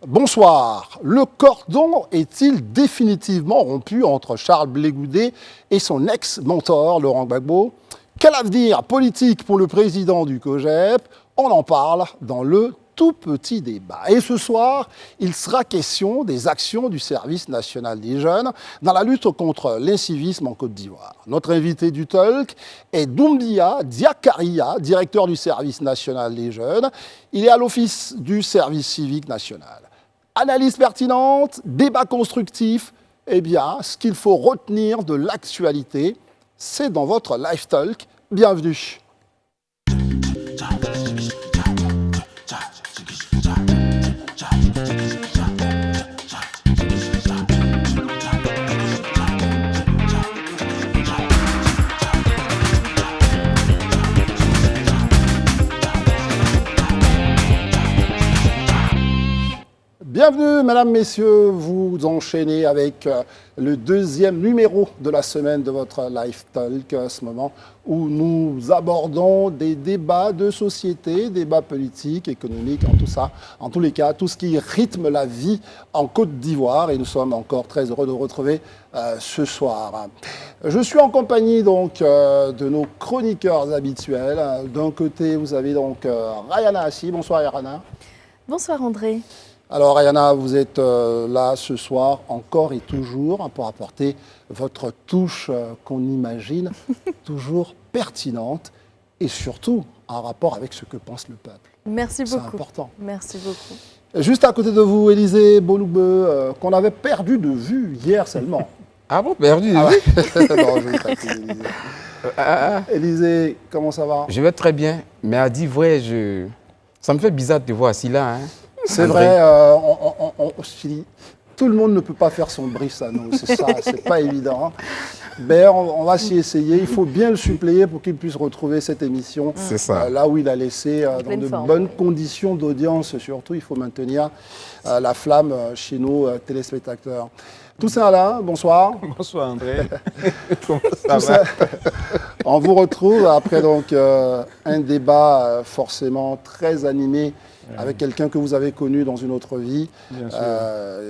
Bonsoir. Le cordon est-il définitivement rompu entre Charles Blé Goudet et son ex-mentor Laurent Gbagbo? Quel avenir politique pour le président du COJEP? On en parle dans le tout petit débat. Et ce soir, il sera question des actions du service national des jeunes dans la lutte contre l'incivisme en Côte d'Ivoire. Notre invité du talk est Doumbia Diakaria, directeur du service national des jeunes. Il est à l'office du service civique national. Analyse pertinente, débat constructif, eh bien, ce qu'il faut retenir de l'actualité, c'est dans votre Live Talk. Bienvenue. Bienvenue, mesdames, messieurs, vous enchaînez avec le deuxième numéro de la semaine de votre Live Talk, ce moment où nous abordons des débats de société, débats politiques, économiques, en tous les cas, tout ce qui rythme la vie en Côte d'Ivoire. Et nous sommes encore très heureux de vous retrouver ce soir. Je suis en compagnie donc de nos chroniqueurs habituels. D'un côté, vous avez donc Rayana Assi. Bonsoir, Rayana. Bonsoir, André. Alors, Rayana, vous êtes là ce soir, encore et toujours, pour apporter votre touche qu'on imagine toujours pertinente et surtout en rapport avec ce que pense le peuple. Merci beaucoup. C'est important. Merci beaucoup. Juste à côté de vous, Élisée Boloubeu, qu'on avait perdu de vue hier seulement. Ah bon, perdu de vue? Non, je ne pas Élisée. Élisée, comment ça va? Je vais très bien, mais à dire vrai, ça me fait bizarre de te voir assis là. Hein. C'est vrai, tout le monde ne peut pas faire son brief à nous, c'est ça, c'est pas évident. Mais on va s'y essayer, il faut bien le suppléer pour qu'il puisse retrouver cette émission là où il a laissé, dans de bonnes conditions d'audience surtout, il faut maintenir la flamme chez nos téléspectateurs. Toussaint Alain, bonsoir. Bonsoir André, comment ça va? On vous retrouve après donc un débat forcément très animé avec quelqu'un que vous avez connu dans une autre vie.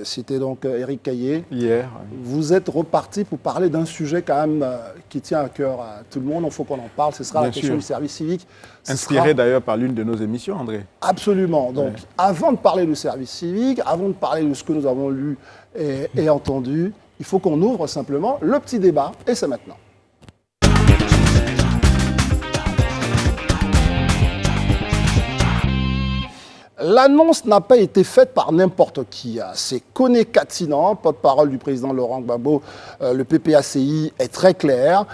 C'était donc Éric Caillé. Hier. Vous êtes reparti pour parler d'un sujet quand même qui tient à cœur à tout le monde. Il faut qu'on en parle. Ce sera la question du service civique. Inspiré d'ailleurs par l'une de nos émissions, André. Absolument. Donc, avant de parler du service civique, avant de parler de ce que nous avons lu et entendu, il faut qu'on ouvre simplement le petit débat. Et c'est maintenant. L'annonce n'a pas été faite par n'importe qui. C'est Koné Katinan, porte-parole du président Laurent Gbagbo. Le PPACI est très clair.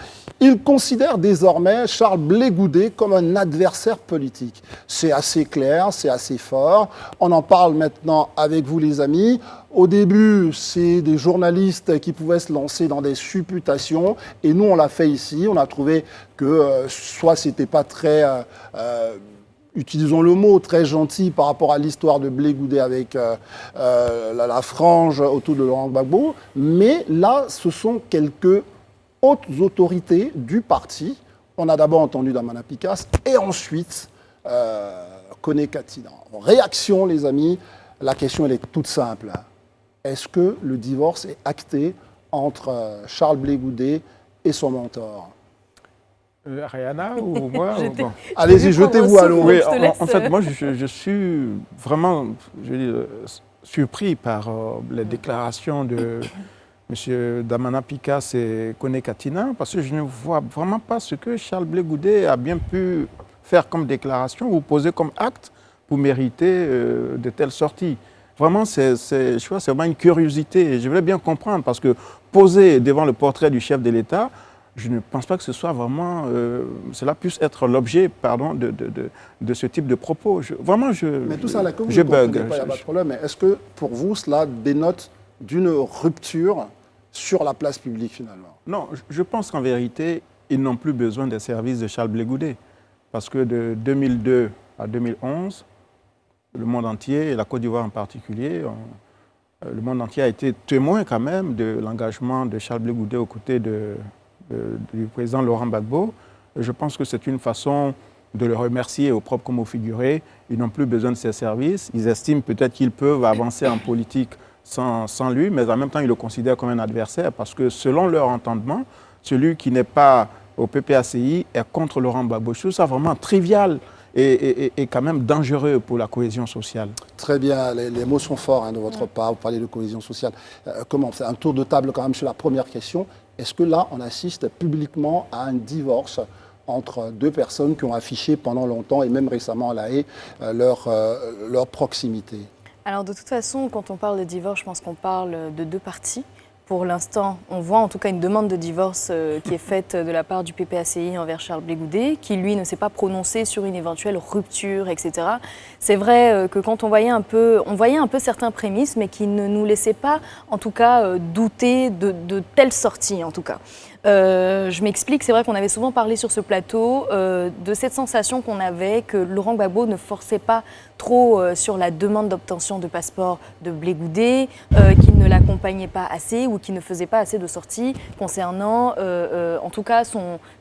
Il considère désormais Charles Blé Goudet comme un adversaire politique. C'est assez clair, c'est assez fort. On en parle maintenant avec vous, les amis. Au début, c'est des journalistes qui pouvaient se lancer dans des supputations. Et nous, on l'a fait ici. On a trouvé que soit c'était pas très... utilisons le mot, très gentil par rapport à l'histoire de Blé Goudet avec la frange autour de Laurent Gbagbo. Mais là, ce sont quelques hautes autorités du parti. On a d'abord entendu Damana Picasse et ensuite Koné Katinan. Réaction, les amis, la question elle est toute simple. Est-ce que le divorce est acté entre Charles Blé Goudet et son mentor? Rayana ou moi bon. Allez-y, jetez-vous à l'eau. Oui, en fait, moi, je suis vraiment surpris par les déclarations de M. Damana Picasse et Koné Katinan, parce que je ne vois vraiment pas ce que Charles Blé Goudet a bien pu faire comme déclaration ou poser comme acte pour mériter de telles sorties. Vraiment, c'est vraiment une curiosité. Je voulais bien comprendre, parce que poser devant le portrait du chef de l'État, je ne pense pas que ce soit vraiment, cela puisse être l'objet, de ce type de propos. Mais tout ça, là, comme je bug. Il n'y a pas de problème. Mais est-ce que pour vous, cela dénote d'une rupture sur la place publique finalement? Non, je pense qu'en vérité, ils n'ont plus besoin des services de Charles Blé Goudet. Parce que de 2002 à 2011, le monde entier, et la Côte d'Ivoire en particulier, le monde entier a été témoin quand même de l'engagement de Charles Blé Goudet aux côtés du président Laurent Gbagbo. Je pense que c'est une façon de le remercier au propre comme au figuré. Ils n'ont plus besoin de ses services. Ils estiment peut-être qu'ils peuvent avancer en politique sans lui, mais en même temps, ils le considèrent comme un adversaire parce que selon leur entendement, celui qui n'est pas au PPACI est contre Laurent Gbagbo. Je trouve ça vraiment trivial et quand même dangereux pour la cohésion sociale. Très bien, les mots sont forts de votre part, vous parlez de cohésion sociale. Comment c'est un tour de table quand même sur la première question. Est-ce que là, on assiste publiquement à un divorce entre deux personnes qui ont affiché pendant longtemps et même récemment à La Haye leur proximité? Alors de toute façon, quand on parle de divorce, je pense qu'on parle de deux parties. Pour l'instant, on voit en tout cas une demande de divorce qui est faite de la part du PPACI envers Charles Blé Goudet, qui lui ne s'est pas prononcé sur une éventuelle rupture, etc. C'est vrai que quand on voyait un peu certains prémices, mais qui ne nous laissaient pas, en tout cas, douter de telle sortie, en tout cas. Je m'explique, c'est vrai qu'on avait souvent parlé sur ce plateau de cette sensation qu'on avait que Laurent Gbagbo ne forçait pas trop sur la demande d'obtention de passeport de Blé Goudet, qu'il ne l'accompagnait pas assez ou qu'il ne faisait pas assez de sorties concernant, en tout cas,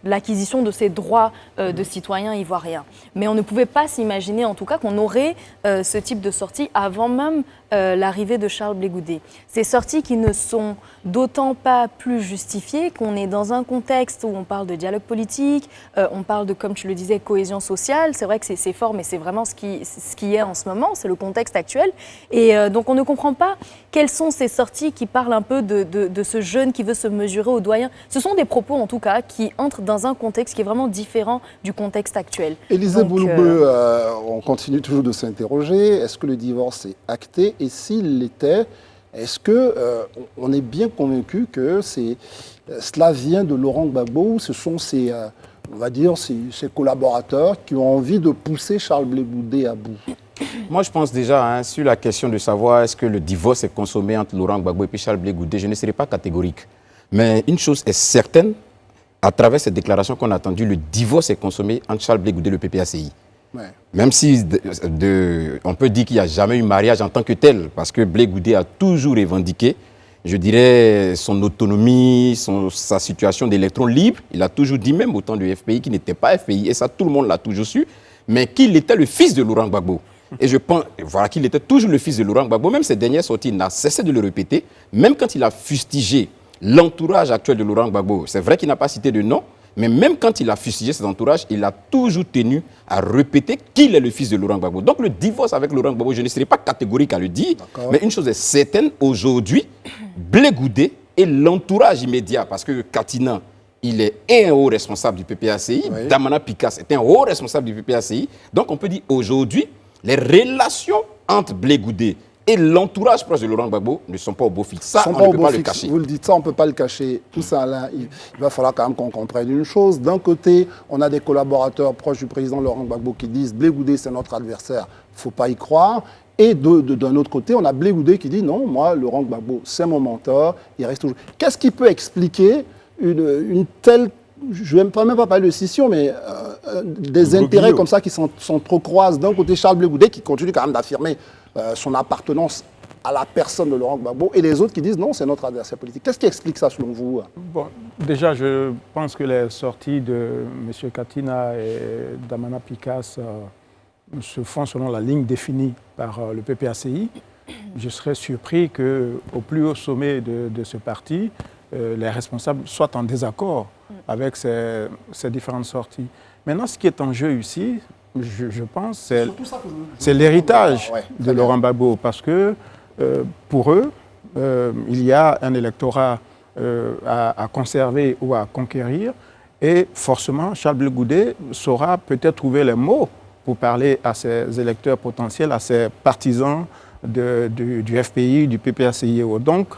l'acquisition de ses droits de citoyen ivoirien. Mais on ne pouvait pas s'imaginer, en tout cas, qu'on aurait ce type de sortie avant même l'arrivée de Charles Blé Goudet. Ces sorties qui ne sont d'autant pas plus justifiées qu'on est dans un contexte où on parle de dialogue politique, on parle de, comme tu le disais, cohésion sociale. C'est vrai que c'est fort, mais c'est vraiment ce qui est en ce moment, c'est le contexte actuel. Et donc on ne comprend pas quelles sont ces sorties qui parlent un peu de ce jeune qui veut se mesurer au doyen. Ce sont des propos, en tout cas, qui entrent dans un contexte qui est vraiment différent du contexte actuel. Élisée Bouloubeu, on continue toujours de s'interroger. Est-ce que le divorce est acté? Et s'il l'était, est-ce qu'on est bien convaincu que cela vient de Laurent Gbagbo ou ce sont ses collaborateurs qui ont envie de pousser Charles Blé Goudet à bout? Moi, je pense déjà sur la question de savoir est-ce que le divorce est consommé entre Laurent Gbagbo et puis Charles Blé Goudet, je ne serai pas catégorique. Mais une chose est certaine, à travers cette déclaration qu'on a entendue, le divorce est consommé entre Charles Blé Goudet et le PPACI. Ouais. Même si on peut dire qu'il n'y a jamais eu mariage en tant que tel, parce que Blé Goudet a toujours revendiqué, je dirais, son autonomie, sa situation d'électron libre. Il a toujours dit, même au temps du FPI, qu'il n'était pas FPI, et ça, tout le monde l'a toujours su, mais qu'il était le fils de Laurent Gbagbo. Et je pense qu'il était toujours le fils de Laurent Gbagbo. Même ses dernières sorties, il n'a cessé de le répéter. Même quand il a fustigé l'entourage actuel de Laurent Gbagbo, c'est vrai qu'il n'a pas cité de nom, mais même quand il a fustigé cet entourage, il a toujours tenu à répéter qu'il est le fils de Laurent Gbagbo. Donc le divorce avec Laurent Gbagbo, je ne serai pas catégorique à le dire, mais une chose est certaine, aujourd'hui, Blé Goudet et l'entourage immédiat, parce que Katina, il est un haut responsable du PPACI, oui. Damana Pikas est un haut responsable du PPACI. Donc on peut dire aujourd'hui, les relations entre Blé Goudet et l'entourage proche de Laurent Gbagbo ne sont pas au beau fixe. Ça, on ne peut pas le cacher. Vous le dites, ça, on ne peut pas le cacher. Tout ça, là, il va falloir quand même qu'on comprenne une chose. D'un côté, on a des collaborateurs proches du président Laurent Gbagbo qui disent « Blé Goudet, c'est notre adversaire, il ne faut pas y croire ». Et d'un autre côté, on a Blé Goudet qui dit « Non, moi, Laurent Gbagbo, c'est mon mentor, il reste toujours ». Qu'est-ce qui peut expliquer une telle, je ne vais même pas parler de scission, mais des intérêts comme ça qui s'entrecroisent. D'un côté, Charles Blé Goudet qui continue quand même d'affirmer son appartenance à la personne de Laurent Gbagbo, et les autres qui disent non, c'est notre adversaire politique. Qu'est-ce qui explique ça selon vous? Bon, déjà, je pense que les sorties de M. Katina et Damana Pikas se font selon la ligne définie par le PPACI. Je serais surpris qu'au plus haut sommet de ce parti, les responsables soient en désaccord avec ces différentes sorties. Maintenant, ce qui est en jeu ici, je pense, c'est l'héritage de Laurent Gbagbo, parce que pour eux, il y a un électorat à conserver ou à conquérir, et forcément, Charles Blé Goudet saura peut-être trouver les mots pour parler à ses électeurs potentiels, à ses partisans du FPI, du PPACI. Donc,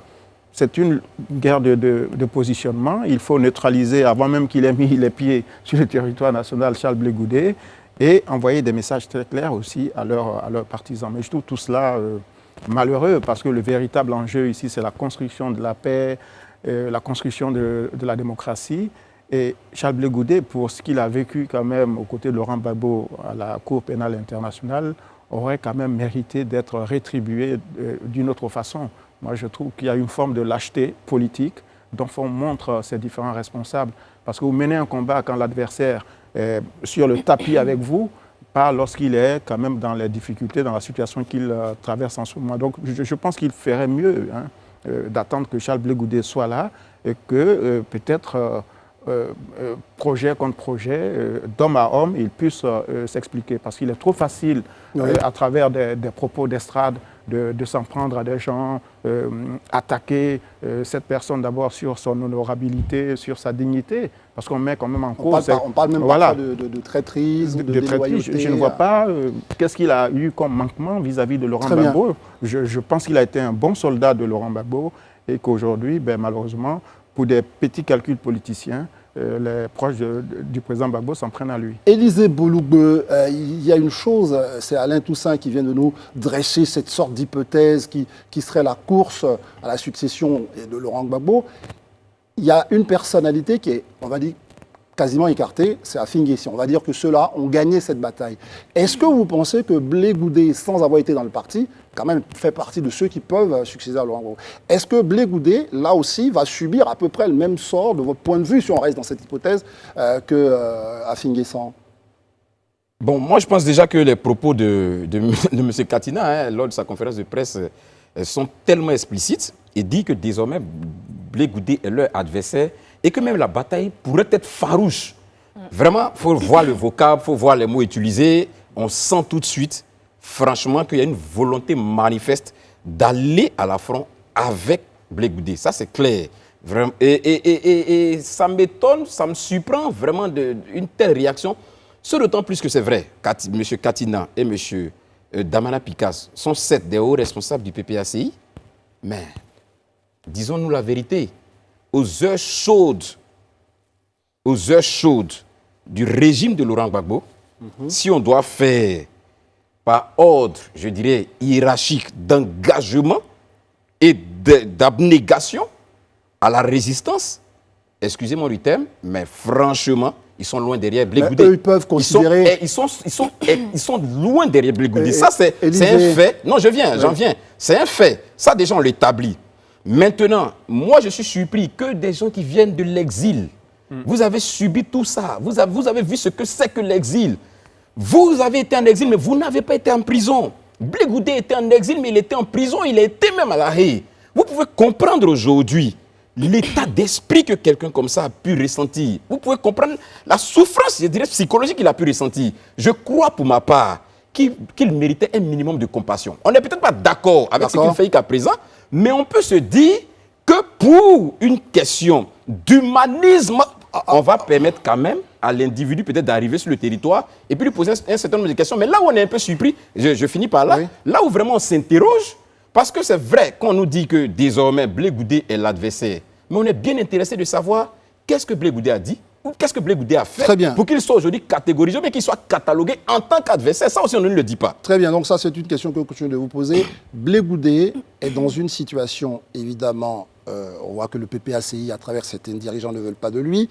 c'est une guerre de positionnement. Il faut neutraliser, avant même qu'il ait mis les pieds sur le territoire national, Charles Blé Goudet, et envoyer des messages très clairs aussi à leurs partisans. Mais je trouve tout cela malheureux, parce que le véritable enjeu ici, c'est la construction de la paix, la construction de la démocratie. Et Charles Blé Goudet, pour ce qu'il a vécu quand même aux côtés de Laurent Gbagbo à la Cour pénale internationale, aurait quand même mérité d'être rétribué d'une autre façon. Moi, je trouve qu'il y a une forme de lâcheté politique dont on montre ces différents responsables. Parce que vous menez un combat quand l'adversaire sur le tapis avec vous, pas lorsqu'il est quand même dans les difficultés, dans la situation qu'il traverse en ce moment. Donc je pense qu'il ferait mieux d'attendre que Charles Blé Goudé soit là et que peut-être projet contre projet, d'homme à homme, il puisse s'expliquer. Parce qu'il est trop facile, à travers des propos d'estrade, de s'en prendre à des gens, attaquer cette personne d'abord sur son honorabilité, sur sa dignité, parce qu'on met quand même en cause... On parle même parfois de traîtrise, de déloyauté. Je ne vois pas qu'est-ce qu'il a eu comme manquement vis-à-vis de Laurent Gbagbo. Je pense qu'il a été un bon soldat de Laurent Gbagbo et qu'aujourd'hui, malheureusement, pour des petits calculs politiciens, les proches du président Gbagbo s'en prennent à lui. Élisée Boulougbe, il y a une chose, c'est Alain Toussaint qui vient de nous dresser cette sorte d'hypothèse qui serait la course à la succession de Laurent Gbagbo. Il y a une personnalité qui est, on va dire, quasiment écartée, c'est Afin Guessi. On va dire que ceux-là ont gagné cette bataille. Est-ce que vous pensez que Blé Goudé, sans avoir été dans le parti, quand même fait partie de ceux qui peuvent succéder à Laurent Gbagbo? Est-ce que Blé Goudé, là aussi, va subir à peu près le même sort, de votre point de vue, si on reste dans cette hypothèse, que Afin Guessi? Bon, moi, je pense déjà que les propos de M. Katina, lors de sa conférence de presse, sont tellement explicites et dit que désormais, Blé Goudé est leur adversaire et que même la bataille pourrait être farouche. Vraiment, il faut voir le vocable, il faut voir les mots utilisés. On sent tout de suite, franchement, qu'il y a une volonté manifeste d'aller à l'affront avec Blé Goudé. Ça, c'est clair. Vraiment. Et ça m'étonne, ça me surprend vraiment une telle réaction. Ce d'autant plus que c'est vrai, M. Katina et M. Damana Picasse sont 7 des hauts responsables du PPACI, mais disons-nous la vérité, aux heures chaudes du régime de Laurent Gbagbo, si on doit faire par ordre, je dirais, hiérarchique d'engagement et d'abnégation à la résistance, excusez-moi du terme, mais franchement, ils sont loin derrière Blé Goudé. Eux, ils peuvent considérer... Ils sont loin derrière Blé Goudé. Ça, c'est un fait. Non, j'en viens. C'est un fait. Ça, déjà, on l'établit. Maintenant, moi, je suis surpris que des gens qui viennent de l'exil, vous avez subi tout ça. Vous avez vu ce que c'est que l'exil. Vous avez été en exil, mais vous n'avez pas été en prison. Blé Goudé était en exil, mais il était en prison. Il était même à la haie. Vous pouvez comprendre aujourd'hui l'état d'esprit que quelqu'un comme ça a pu ressentir. Vous pouvez comprendre la souffrance, je dirais, psychologique qu'il a pu ressentir. Je crois, pour ma part, qu'il méritait un minimum de compassion. On n'est peut-être pas d'accord avec ce qu'il fait jusqu'à présent, mais on peut se dire que pour une question d'humanisme, on va permettre quand même à l'individu peut-être d'arriver sur le territoire et puis lui poser un certain nombre de questions. Mais là où on est un peu surpris, je finis par là, là où vraiment on s'interroge, parce que c'est vrai qu'on nous dit que désormais Blé Goudé est l'adversaire, mais on est bien intéressé de savoir qu'est-ce que Blé Goudé a dit, ou qu'est-ce que Blé Goudé a fait pour qu'il soit aujourd'hui catégorisé, mais qu'il soit catalogué en tant qu'adversaire. Ça aussi, on ne le dit pas. Très bien, donc ça, c'est une question que je continue de vous poser. Blé Goudé est dans une situation, évidemment, on voit que le PPACI, à travers certains dirigeants, ne veulent pas de lui.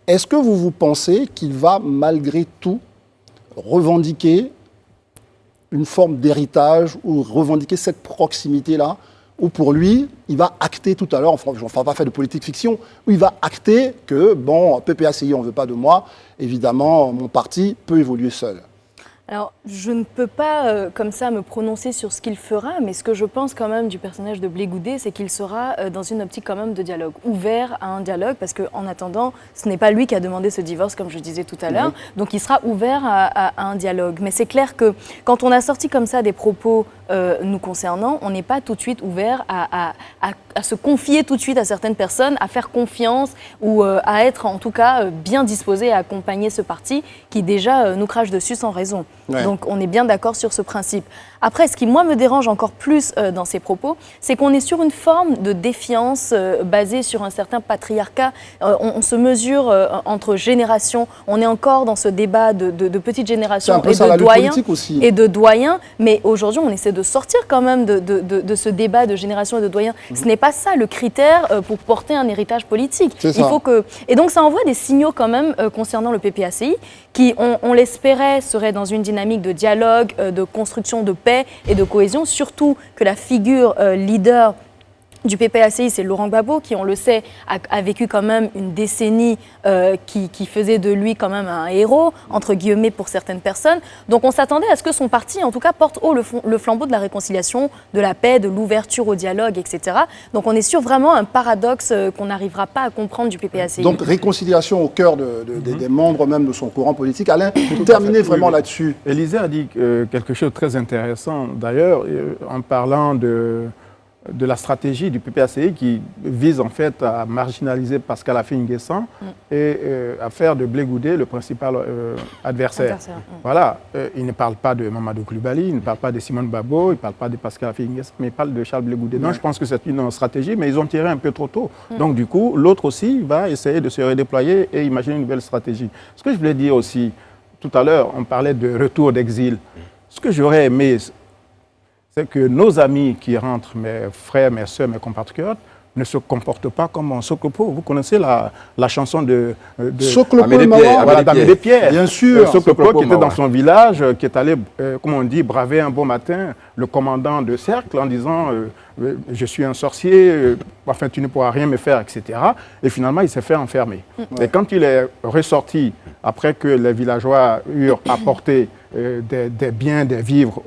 Est-ce que vous pensez qu'il va, malgré tout, revendiquer une forme d'héritage ou revendiquer cette proximité-là, où pour lui, il va acter tout à l'heure, enfin, je ne vais pas faire de politique fiction, où il va acter que, bon, PPACI, on ne veut pas de moi, évidemment, mon parti peut évoluer seul. Alors, je ne peux pas, comme ça, me prononcer sur ce qu'il fera, mais ce que je pense quand même du personnage de Blé Goudé, c'est qu'il sera dans une optique quand même de dialogue, ouvert à un dialogue, parce qu'en attendant, ce n'est pas lui qui a demandé ce divorce, comme je disais tout à l'heure, donc il sera ouvert à un dialogue. Mais c'est clair que quand on a sorti comme ça des propos nous concernant, on n'est pas tout de suite ouvert à se confier tout de suite à certaines personnes, à faire confiance ou à être en tout cas bien disposé à accompagner ce parti qui déjà nous crache dessus sans raison. Ouais. Donc on est bien d'accord sur ce principe. Après, ce qui moi me dérange encore plus dans ces propos, c'est qu'on est sur une forme de défiance basée sur un certain patriarcat. On se mesure entre générations. On est encore dans ce débat de petites générations et de doyens. Mais aujourd'hui, on essaie de sortir quand même de ce débat de génération et de doyens. Ce n'est pas ça le critère pour porter un héritage politique. Il faut que... Et donc ça envoie des signaux quand même concernant le PPACI qui, on l'espérait, serait dans une dynamique de dialogue, de construction de paix et de cohésion, surtout que la figure leader du PPACI, c'est Laurent Gbagbo qui, on le sait, a vécu quand même une décennie qui faisait de lui quand même un héros, entre guillemets, pour certaines personnes. Donc on s'attendait à ce que son parti, en tout cas, porte haut le flambeau de la réconciliation, de la paix, de l'ouverture au dialogue, etc. Donc on est sur vraiment un paradoxe qu'on n'arrivera pas à comprendre du PPACI. Donc réconciliation au cœur des membres même de son courant politique. Alain, terminez vraiment là-dessus. Élisée a dit quelque chose de très intéressant, d'ailleurs, en parlant de la stratégie du PPACI qui vise en fait à marginaliser Pascal Affi-N'Guessan et à faire de Blé Goudé le principal adversaire. Voilà, il ne parle pas de Mamadou Coulibaly, il ne parle pas de Simone Babo, il ne parle pas de Pascal Affi-N'Guessan, mais il parle de Charles Blé Goudé. Donc je pense que c'est une stratégie, mais ils ont tiré un peu trop tôt. Donc du coup, l'autre aussi va essayer de se redéployer et imaginer une nouvelle stratégie. Ce que je voulais dire aussi, tout à l'heure, on parlait de retour d'exil. Ce que j'aurais aimé, c'est que nos amis qui rentrent, mes frères, mes soeurs, mes compatriotes, ne se comportent pas comme un Soklopo. Vous connaissez la chanson de Soklopo, d'Amédée Pierre. Bien sûr. Soklopo qui était dans son village, qui est allé, comme on dit, braver un beau matin le commandant de cercle en disant je suis un sorcier, enfin tu ne pourras rien me faire, etc. Et finalement, il s'est fait enfermer. Et quand il est ressorti, après que les villageois eurent apporté des biens, des vivres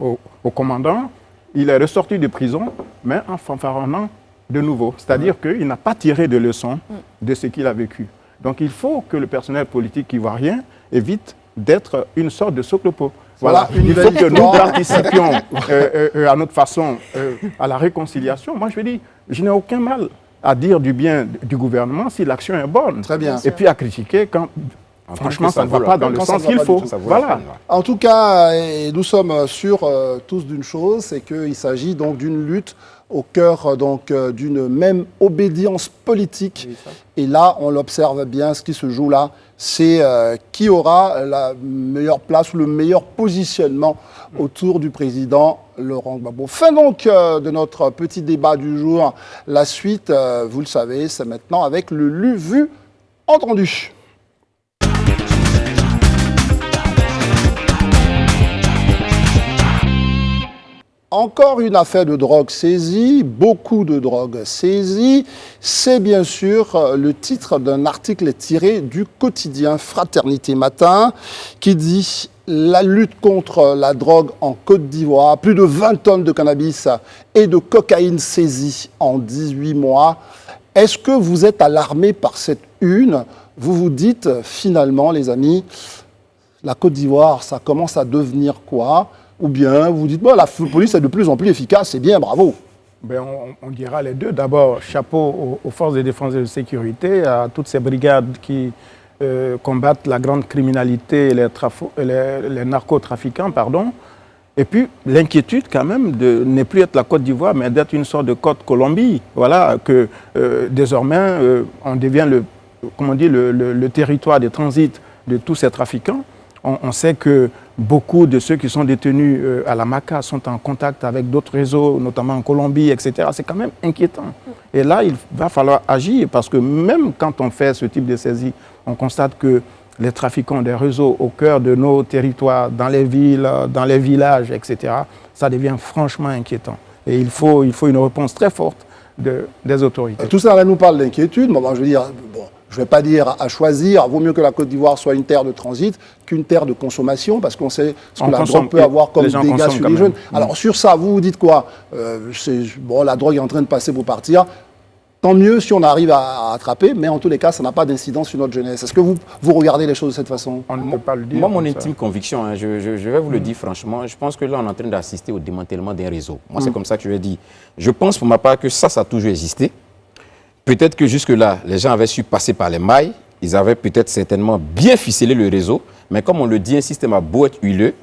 au commandant, il est ressorti de prison, mais en fanfaronnant de nouveau. C'est-à-dire qu'il n'a pas tiré de leçons de ce qu'il a vécu. Donc il faut que le personnel politique ivoirien évite d'être une sorte de Soklopo. Voilà, il faut que nous participions à notre façon à la réconciliation. Moi, je dis, je n'ai aucun mal à dire du bien du gouvernement si l'action est bonne. Très bien. Et puis à critiquer quand... Franchement, ça ne va pas dans le sens qu'il faut. Voilà. En tout cas, nous sommes sûrs tous d'une chose, c'est qu'il s'agit donc d'une lutte au cœur d'une même obédience politique. Et là, on l'observe bien, ce qui se joue là, c'est qui aura la meilleure place ou le meilleur positionnement autour du président Laurent Gbagbo. Fin donc de notre petit débat du jour. La suite, vous le savez, c'est maintenant avec le lu, vu, entendu. Encore une affaire de drogue saisie, beaucoup de drogue saisie. C'est bien sûr le titre d'un article tiré du quotidien Fraternité Matin qui dit « La lutte contre la drogue en Côte d'Ivoire, plus de 20 tonnes de cannabis et de cocaïne saisies en 18 mois ». Est-ce que vous êtes alarmés par cette une? Vous vous dites finalement, les amis, la Côte d'Ivoire, ça commence à devenir quoi? Ou bien vous dites, bon, la police est de plus en plus efficace, c'est bien, bravo. Ben, on dira les deux. D'abord, chapeau aux forces de défense et de sécurité, à toutes ces brigades qui combattent la grande criminalité et les narcotrafiquants, pardon. Et puis, l'inquiétude quand même de ne plus être la Côte d'Ivoire, mais d'être une sorte de Côte Colombie. Voilà, que désormais, on devient le territoire de transit de tous ces trafiquants. On sait que beaucoup de ceux qui sont détenus à la MACA sont en contact avec d'autres réseaux, notamment en Colombie, etc. C'est quand même inquiétant. Et là, il va falloir agir parce que même quand on fait ce type de saisie, on constate que les trafiquants ont des réseaux au cœur de nos territoires, dans les villes, dans les villages, etc. Ça devient franchement inquiétant. Et il faut une réponse très forte des autorités. Tout ça, là, nous parle d'inquiétude. Bon, je veux dire, bon, je ne vais pas dire à choisir, vaut mieux que la Côte d'Ivoire soit une terre de transit qu'une terre de consommation, parce qu'on sait ce que la drogue peut avoir comme dégâts sur les jeunes. Alors sur ça, vous dites quoi? Bon, la drogue est en train de passer pour partir. Tant mieux si on arrive à attraper, mais en tous les cas, ça n'a pas d'incidence sur notre jeunesse. Est-ce que vous regardez les choses de cette façon? On ne peut pas le dire. Moi, mon intime conviction, hein, je vais vous le dire franchement, je pense que là, on est en train d'assister au démantèlement d'un réseau. Moi, c'est comme ça que je vais dire. Je pense pour ma part que ça a toujours existé. Peut-être que jusque-là, les gens avaient su passer par les mailles, ils avaient peut-être certainement bien ficelé le réseau, mais comme on le dit, un système a beau être huileux,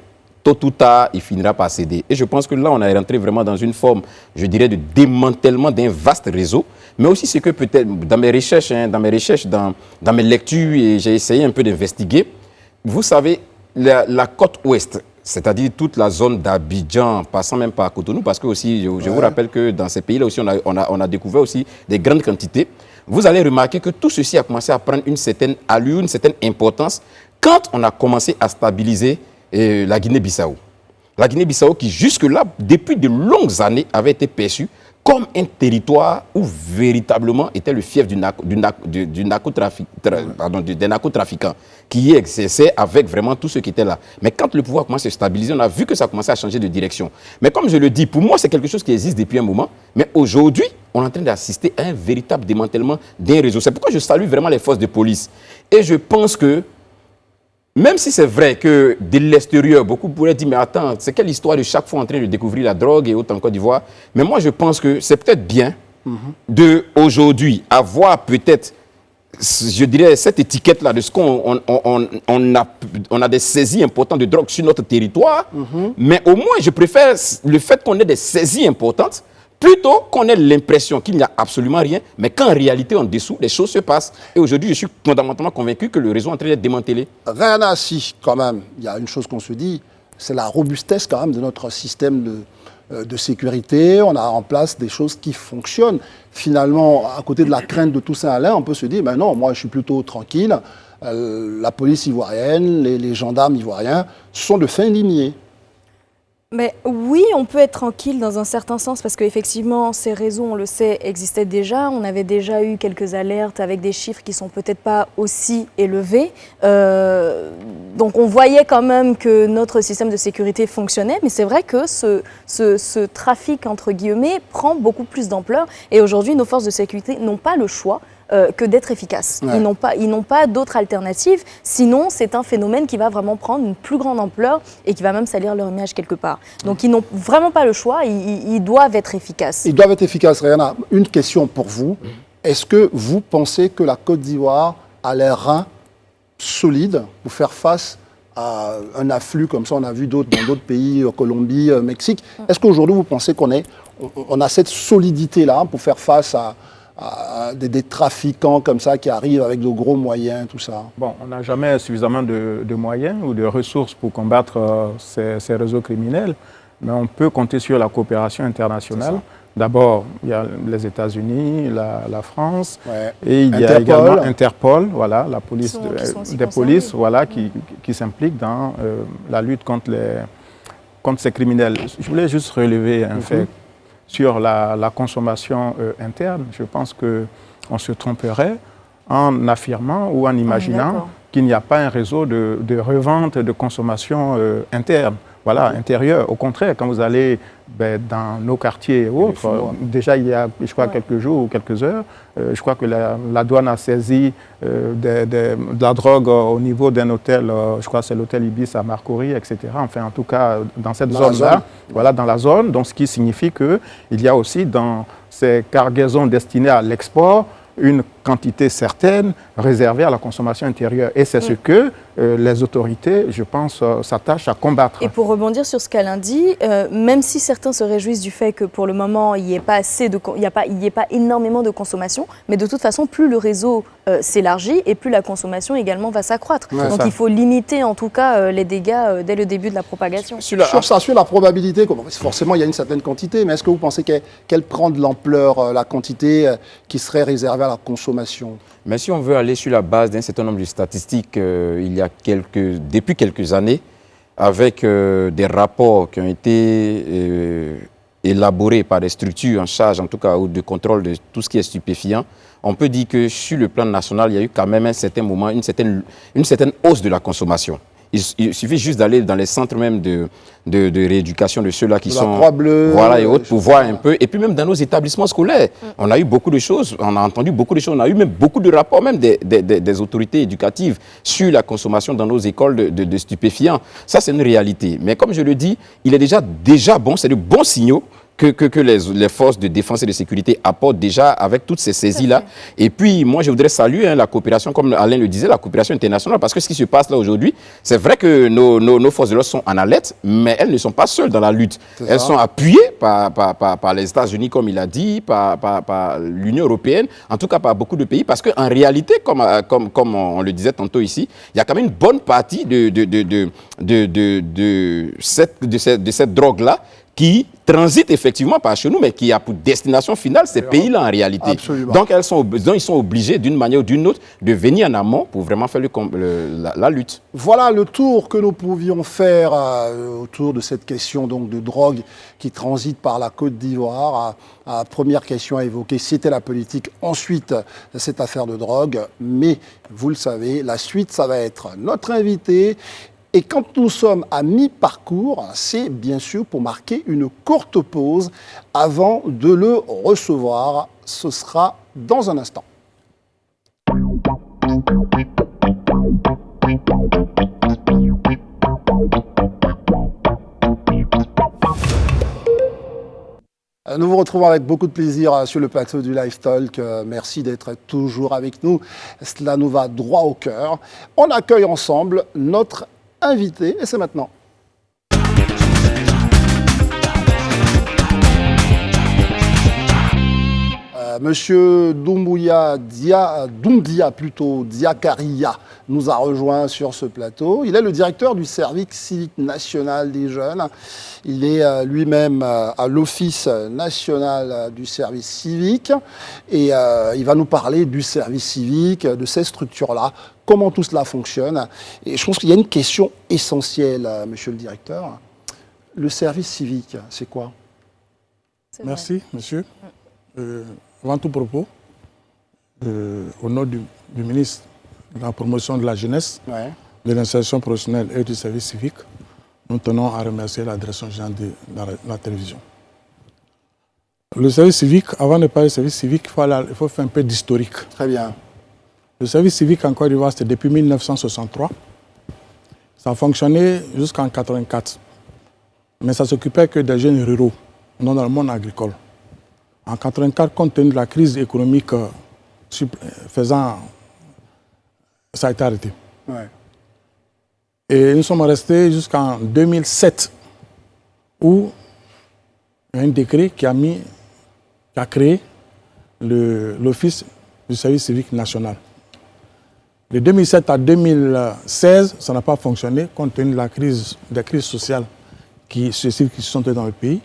tôt ou tard, il finira par céder. Et je pense que là, on est rentré vraiment dans une forme, je dirais, de démantèlement d'un vaste réseau, mais aussi c'est que peut-être, dans mes recherches, dans mes lectures, et j'ai essayé un peu d'investiguer, vous savez, la côte ouest, c'est-à-dire toute la zone d'Abidjan, passant même par Cotonou, parce que aussi, je vous rappelle que dans ces pays-là aussi, on a découvert aussi des grandes quantités. Vous allez remarquer que tout ceci a commencé à prendre une certaine allure, une certaine importance, quand on a commencé à stabiliser la Guinée-Bissau. La Guinée-Bissau qui jusque-là, depuis de longues années, avait été perçue comme un territoire où véritablement était le fief des narcotrafiquants qui y exerçaient avec vraiment tout ce qui était là. Mais quand le pouvoir commence à se stabiliser, on a vu que ça commençait à changer de direction. Mais comme je le dis, pour moi, c'est quelque chose qui existe depuis un moment. Mais aujourd'hui, on est en train d'assister à un véritable démantèlement d'un réseau. C'est pourquoi je salue vraiment les forces de police. Et je pense que, même si c'est vrai que de l'extérieur, beaucoup pourraient dire, mais attends, c'est quelle histoire de chaque fois en train de découvrir la drogue et autres en Côte d'Ivoire. Mais moi, je pense que c'est peut-être bien d'aujourd'hui avoir peut-être, je dirais, cette étiquette-là de ce qu'on on a des saisies importantes de drogue sur notre territoire. Mais au moins, je préfère le fait qu'on ait des saisies importantes plutôt qu'on ait l'impression qu'il n'y a absolument rien, mais qu'en réalité, en dessous, les choses se passent. Et aujourd'hui, je suis fondamentalement convaincu que le réseau est en train d'être démantelé. Rien si, quand même, il y a une chose qu'on se dit, c'est la robustesse quand même de notre système de sécurité. On a en place des choses qui fonctionnent. Finalement, à côté de la crainte de Toussaint-Alain, on peut se dire, ben non, moi je suis plutôt tranquille. La police ivoirienne, les gendarmes ivoiriens sont de fins limiers. Mais oui, on peut être tranquille dans un certain sens parce qu'effectivement, ces réseaux, on le sait, existaient déjà. On avait déjà eu quelques alertes avec des chiffres qui ne sont peut-être pas aussi élevés. Donc on voyait quand même que notre système de sécurité fonctionnait, mais c'est vrai que ce trafic, entre guillemets, prend beaucoup plus d'ampleur. Et aujourd'hui, nos forces de sécurité n'ont pas le choix que d'être efficaces. Ouais. Ils n'ont pas d'autre alternative, sinon c'est un phénomène qui va vraiment prendre une plus grande ampleur et qui va même salir leur image quelque part. Donc ils n'ont vraiment pas le choix, ils doivent être efficaces. Ils doivent être efficaces, Rihanna. Une question pour vous. Est-ce que vous pensez que la Côte d'Ivoire a les reins solides pour faire face à un afflux comme ça, on a vu dans d'autres pays, Colombie, Mexique. Est-ce qu'aujourd'hui vous pensez qu'on a cette solidité-là pour faire face à des trafiquants comme ça qui arrivent avec de gros moyens, tout ça? Bon, on n'a jamais suffisamment de moyens ou de ressources pour combattre ces réseaux criminels, mais on peut compter sur la coopération internationale. D'abord, il y a les États-Unis, la France, et il y a également Interpol, voilà, la police des polices, voilà, qui s'implique dans la lutte contre ces criminels. Je voulais juste relever un fait. Sur la consommation interne, je pense qu'on se tromperait en affirmant ou en imaginant qu'il n'y a pas un réseau de revente de consommation interne, voilà, intérieure. Au contraire, quand vous allez dans nos quartiers et autres, déjà il y a, je crois, quelques jours ou quelques heures, je crois que la douane a saisi de la drogue au niveau d'un hôtel, je crois que c'est l'hôtel Ibis à Marcory, etc. Enfin, en tout cas, dans cette zone-là, voilà, dans la zone, donc ce qui signifie qu'il y a aussi dans ces cargaisons destinées à l'export une quantité certaine réservée à la consommation intérieure. Et c'est ce que les autorités, je pense, s'attachent à combattre. Et pour rebondir sur ce qu'Alain dit, même si certains se réjouissent du fait que pour le moment, il n'y ait pas énormément de consommation, mais de toute façon, plus le réseau s'élargit et plus la consommation également va s'accroître. Donc il faut limiter en tout cas les dégâts dès le début de la propagation. Sur la probabilité, forcément il y a une certaine quantité, mais est-ce que vous pensez qu'elle prend de l'ampleur, la quantité qui serait réservée à la consommation? Mais si on veut aller sur la base d'un certain nombre de statistiques, depuis quelques années, avec des rapports qui ont été élaborés par des structures en charge, en tout cas, de contrôle de tout ce qui est stupéfiant, on peut dire que sur le plan national, il y a eu quand même un certain moment, une certaine hausse de la consommation. Il suffit juste d'aller dans les centres même de rééducation de ceux-là qui sont... Croix Bleue, voilà, et autres, pour voir un peu. Et puis même dans nos établissements scolaires, on a eu beaucoup de choses, on a entendu beaucoup de choses, on a eu même beaucoup de rapports, même des autorités éducatives sur la consommation dans nos écoles de stupéfiants. Ça, c'est une réalité. Mais comme je le dis, il est déjà bon, c'est de bons signaux que les forces de défense et de sécurité apportent déjà avec toutes ces saisies-là. Et puis, moi, je voudrais saluer la coopération, comme Alain le disait, la coopération internationale, parce que ce qui se passe là aujourd'hui, c'est vrai que nos forces de l'ordre sont en alerte, mais elles ne sont pas seules dans la lutte. Elles sont appuyées par les États-Unis, comme il a dit, par l'Union européenne, en tout cas par beaucoup de pays, parce qu'en réalité, comme on le disait tantôt ici, il y a quand même une bonne partie de cette drogue-là qui transitent effectivement par chez nous, mais qui a pour destination finale ces pays-là en réalité. Absolument. Donc ils sont obligés d'une manière ou d'une autre de venir en amont pour vraiment faire la lutte. Voilà le tour que nous pouvions faire autour de cette question donc, de drogue qui transite par la Côte d'Ivoire. Première question à évoquer, c'était la politique. Ensuite, cette affaire de drogue. Mais vous le savez, la suite, ça va être notre invité. Et quand nous sommes à mi-parcours, c'est bien sûr pour marquer une courte pause avant de le recevoir. Ce sera dans un instant. Nous vous retrouvons avec beaucoup de plaisir sur le plateau du Live Talk. Merci d'être toujours avec nous. Cela nous va droit au cœur. On accueille ensemble notre invité et c'est maintenant. Monsieur Doumbouya Diakaria nous a rejoint sur ce plateau. Il est le directeur du service civique national des jeunes. Il est lui-même à l'Office national du service civique et il va nous parler du service civique, de ces structures-là, comment tout cela fonctionne. Et je pense qu'il y a une question essentielle, monsieur le directeur. Le service civique, c'est quoi? Merci, monsieur. Avant tout propos, au nom du ministre de la promotion de la jeunesse, de l'insertion professionnelle et du service civique, nous tenons à remercier la direction générale de la télévision. Le service civique, avant de parler du service civique, il faut faire un peu d'historique. Très bien. Le service civique en Côte d'Ivoire, c'était depuis 1963. Ça a fonctionné jusqu'en 1984. Mais ça ne s'occupait que des jeunes ruraux, non dans le monde agricole. En 1984, compte tenu de la crise économique ça a été arrêté. Ouais. Et nous sommes restés jusqu'en 2007, où il y a un décret qui a créé l'Office du service civique national. De 2007 à 2016, ça n'a pas fonctionné, compte tenu de des crises sociales qui se sont dans le pays.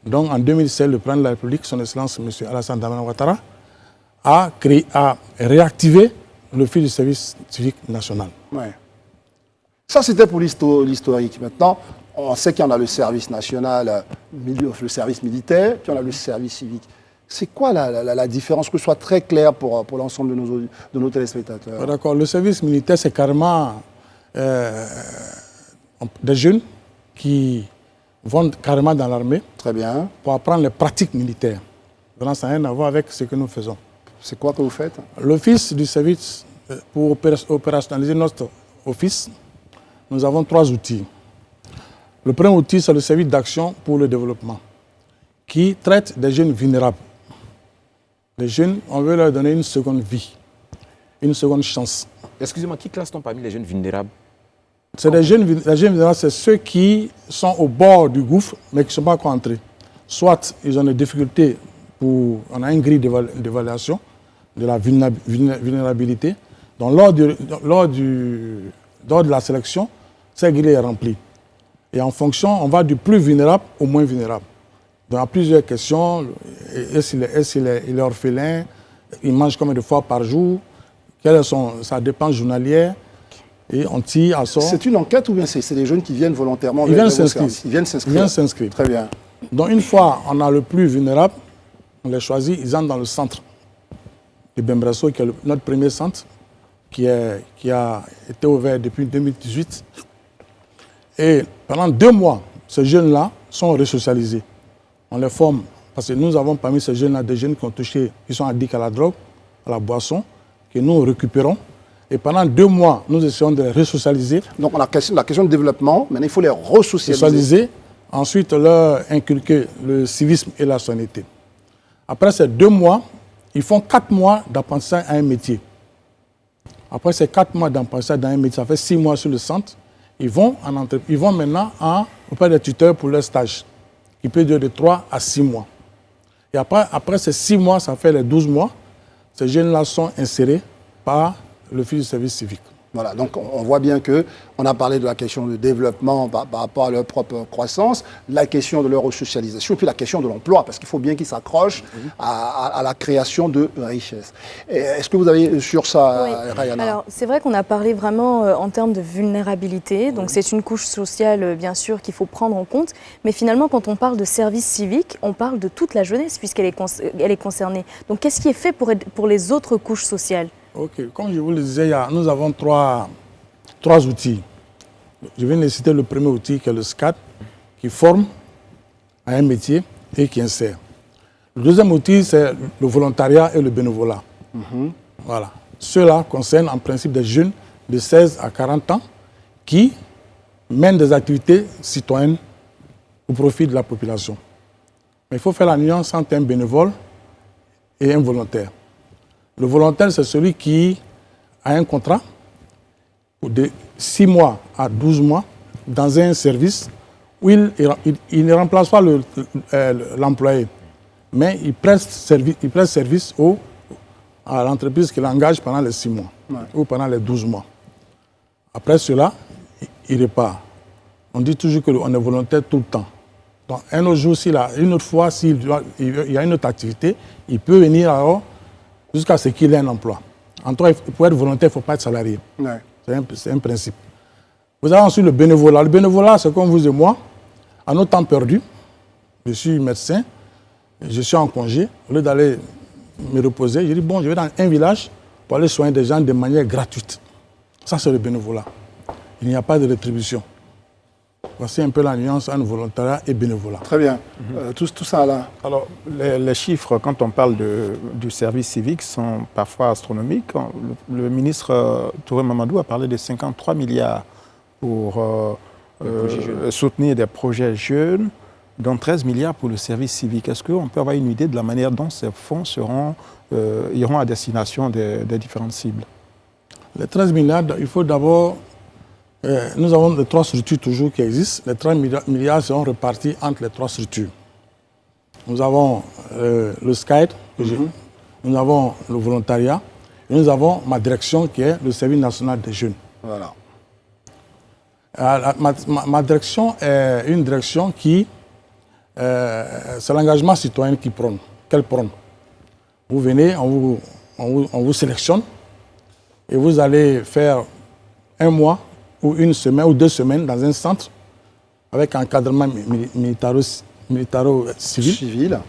Donc en 2016, le président de la République, son Excellence M. Alassane Dramane Ouattara, a réactivé l'Office du service civique national. Ouais. Ça, c'était pour l'historique. Maintenant, on sait qu'il y en a le service national, le service militaire, puis on a le service civique. C'est quoi la différence, que ce soit très clair pour l'ensemble de nos téléspectateurs? D'accord. Le service militaire, c'est carrément des jeunes qui vont carrément dans l'armée. Très bien. Pour apprendre les pratiques militaires. Donc, ça n'a rien à voir avec ce que nous faisons. C'est quoi que vous faites? L'Office du service, pour opérationnaliser notre office, nous avons 3 outils. Le premier outil, c'est le service d'action pour le développement, qui traite des jeunes vulnérables. Les jeunes, on veut leur donner une seconde vie, une seconde chance. Excusez-moi, qui classe-t-on parmi les jeunes vulnérables? C'est les jeunes vulnérables, c'est ceux qui sont au bord du gouffre, mais qui ne sont pas encore entrés. Soit ils ont des difficultés on a une grille d'évaluation de la vulnérabilité. Donc lors de la sélection, cette grille est remplie. Et en fonction, on va du plus vulnérable au moins vulnérable. Donc il y a plusieurs questions. Est-ce qu'il est orphelin? Il mange combien de fois par jour? Quelle est sa dépense journalière? Et on tire à sort. C'est une enquête ou bien c'est des jeunes qui viennent volontairement? Ils viennent s'inscrire. Ils viennent s'inscrire. Très bien. Donc une fois on a le plus vulnérable, on les choisit, ils entrent dans le centre de Bembrasso, qui est notre premier centre, qui a été ouvert depuis 2018. Et pendant 2 mois, ces jeunes-là sont resocialisés. On les forme, parce que nous avons parmi ces jeunes-là des jeunes qui sont addicts à la drogue, à la boisson, que nous récupérons. Et pendant 2 mois, nous essayons de les resocialiser. Donc on a la question de développement, maintenant il faut les resocialiser. Ensuite leur inculquer le civisme et la citoyenneté. Après ces 2 mois, ils font 4 mois d'apprentissage à un métier. Après ces 4 mois d'apprentissage dans un métier, ça fait 6 mois sur le centre. Ils vont maintenant auprès des tuteurs pour leur stage, qui peut durer de 3 à 6 mois. Et après ces 6 mois, ça fait les 12 mois. Ces jeunes-là sont insérés par l'Office du service civique. Voilà, donc on voit bien qu'on a parlé de la question du développement par rapport à leur propre croissance, la question de leur resocialisation, et puis la question de l'emploi, parce qu'il faut bien qu'ils s'accrochent à la création de richesses. Est-ce que vous avez sur ça, Oui. Rayana? Alors, c'est vrai qu'on a parlé vraiment en termes de vulnérabilité. Donc, c'est une couche sociale, bien sûr, qu'il faut prendre en compte. Mais finalement, quand on parle de service civique, on parle de toute la jeunesse, puisqu'elle est concernée. Donc, qu'est-ce qui est fait pour les autres couches sociales? Ok, comme je vous le disais, nous avons trois outils. Je viens de citer le premier outil qui est le SCAD, qui forme à un métier et qui insère. Le deuxième outil, c'est le volontariat et le bénévolat. Voilà. Ceux-là concernent en principe des jeunes de 16 à 40 ans qui mènent des activités citoyennes au profit de la population. Mais il faut faire la nuance entre un bénévole et un volontaire. Le volontaire, c'est celui qui a un contrat de 6 mois à 12 mois dans un service où il ne remplace pas l'employé, mais il prête service à l'entreprise qui l'engage pendant les 6 mois ou pendant les 12 mois. Après cela, il repart. On dit toujours qu'on est volontaire tout le temps. Donc, un autre jour, une autre fois, s'il y a une autre activité, il peut venir alors jusqu'à ce qu'il ait un emploi. En tout cas, pour être volontaire, il ne faut pas être salarié. Ouais. C'est un principe. Vous avez ensuite le bénévolat. Le bénévolat, c'est comme vous et moi. À nos temps perdus, je suis médecin, je suis en congé. Au lieu d'aller me reposer, je dis, bon, je vais dans un village pour aller soigner des gens de manière gratuite. Ça, c'est le bénévolat. Il n'y a pas de rétribution. Voici un peu la nuance entre volontariat et bénévolat. Très bien. Tout ça là. Alors, les chiffres, quand on parle du service civique, sont parfois astronomiques. Le ministre Touré Mamadou a parlé de 53 milliards pour soutenir des projets jeunes, dont 13 milliards pour le service civique. Est-ce qu'on peut avoir une idée de la manière dont ces fonds iront à destination des différentes cibles? Les 13 milliards, il faut d'abord... nous avons les 3 structures toujours qui existent. Les 13 milliards seront répartis entre les 3 structures. Nous avons le SCAD, nous avons le volontariat, et nous avons ma direction qui est le service national des jeunes. Voilà. Ma direction est une direction qui... c'est l'engagement citoyen qu'elle prône. Vous venez, on vous sélectionne et vous allez faire un mois ou une semaine ou 2 semaines dans un centre avec un encadrement militaro-civil.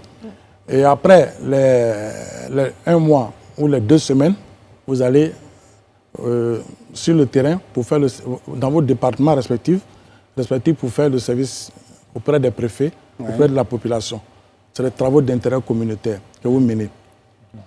Et après les 1 mois ou les 2 semaines, vous allez sur le terrain pour faire dans vos départements respectifs pour faire le service auprès des préfets, auprès de la population. C'est les travaux d'intérêt communautaire que vous menez.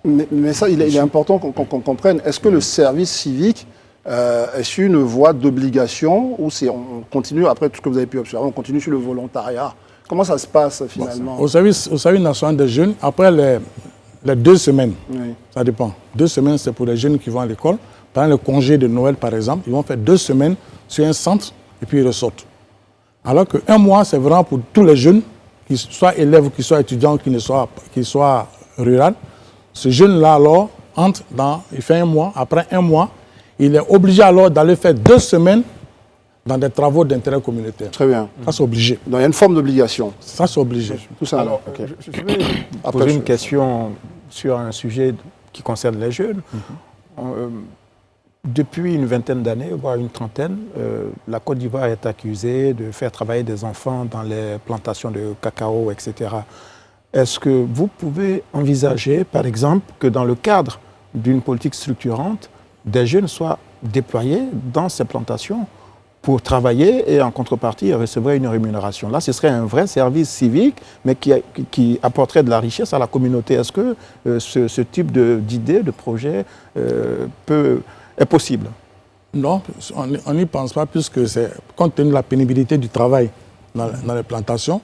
Mais ça, il est important qu'on comprenne. Est-ce que le service civique est une voie d'obligation ou on continue, après tout ce que vous avez pu observer, on continue sur le volontariat? Comment ça se passe finalement? Au service national des jeunes, après les 2 semaines, ça dépend. 2 semaines, c'est pour les jeunes qui vont à l'école. Pendant le congé de Noël, par exemple, ils vont faire 2 semaines sur un centre et puis ils ressortent. Alors qu'un mois, c'est vraiment pour tous les jeunes, qu'ils soient élèves, qu'ils soient étudiants, qu'ils soient ruraux. Ce jeune-là, alors, il fait 1 mois. Après 1 mois, il est obligé alors d'aller faire 2 semaines dans des travaux d'intérêt communautaire. Très bien. Ça, c'est obligé. Donc il y a une forme d'obligation. Ça, c'est obligé. Tout ça. Alors, je vais poser une question sur un sujet qui concerne les jeunes. Depuis une vingtaine d'années, voire une trentaine, la Côte d'Ivoire est accusée de faire travailler des enfants dans les plantations de cacao, etc. Est-ce que vous pouvez envisager, par exemple, que dans le cadre d'une politique structurante, des jeunes soient déployés dans ces plantations pour travailler et en contrepartie ils recevraient une rémunération? Là, ce serait un vrai service civique, mais qui apporterait de la richesse à la communauté. Est-ce que ce type d'idée, de projet est possible? Non, on n'y pense pas, puisque c'est compte tenu de la pénibilité du travail dans les plantations.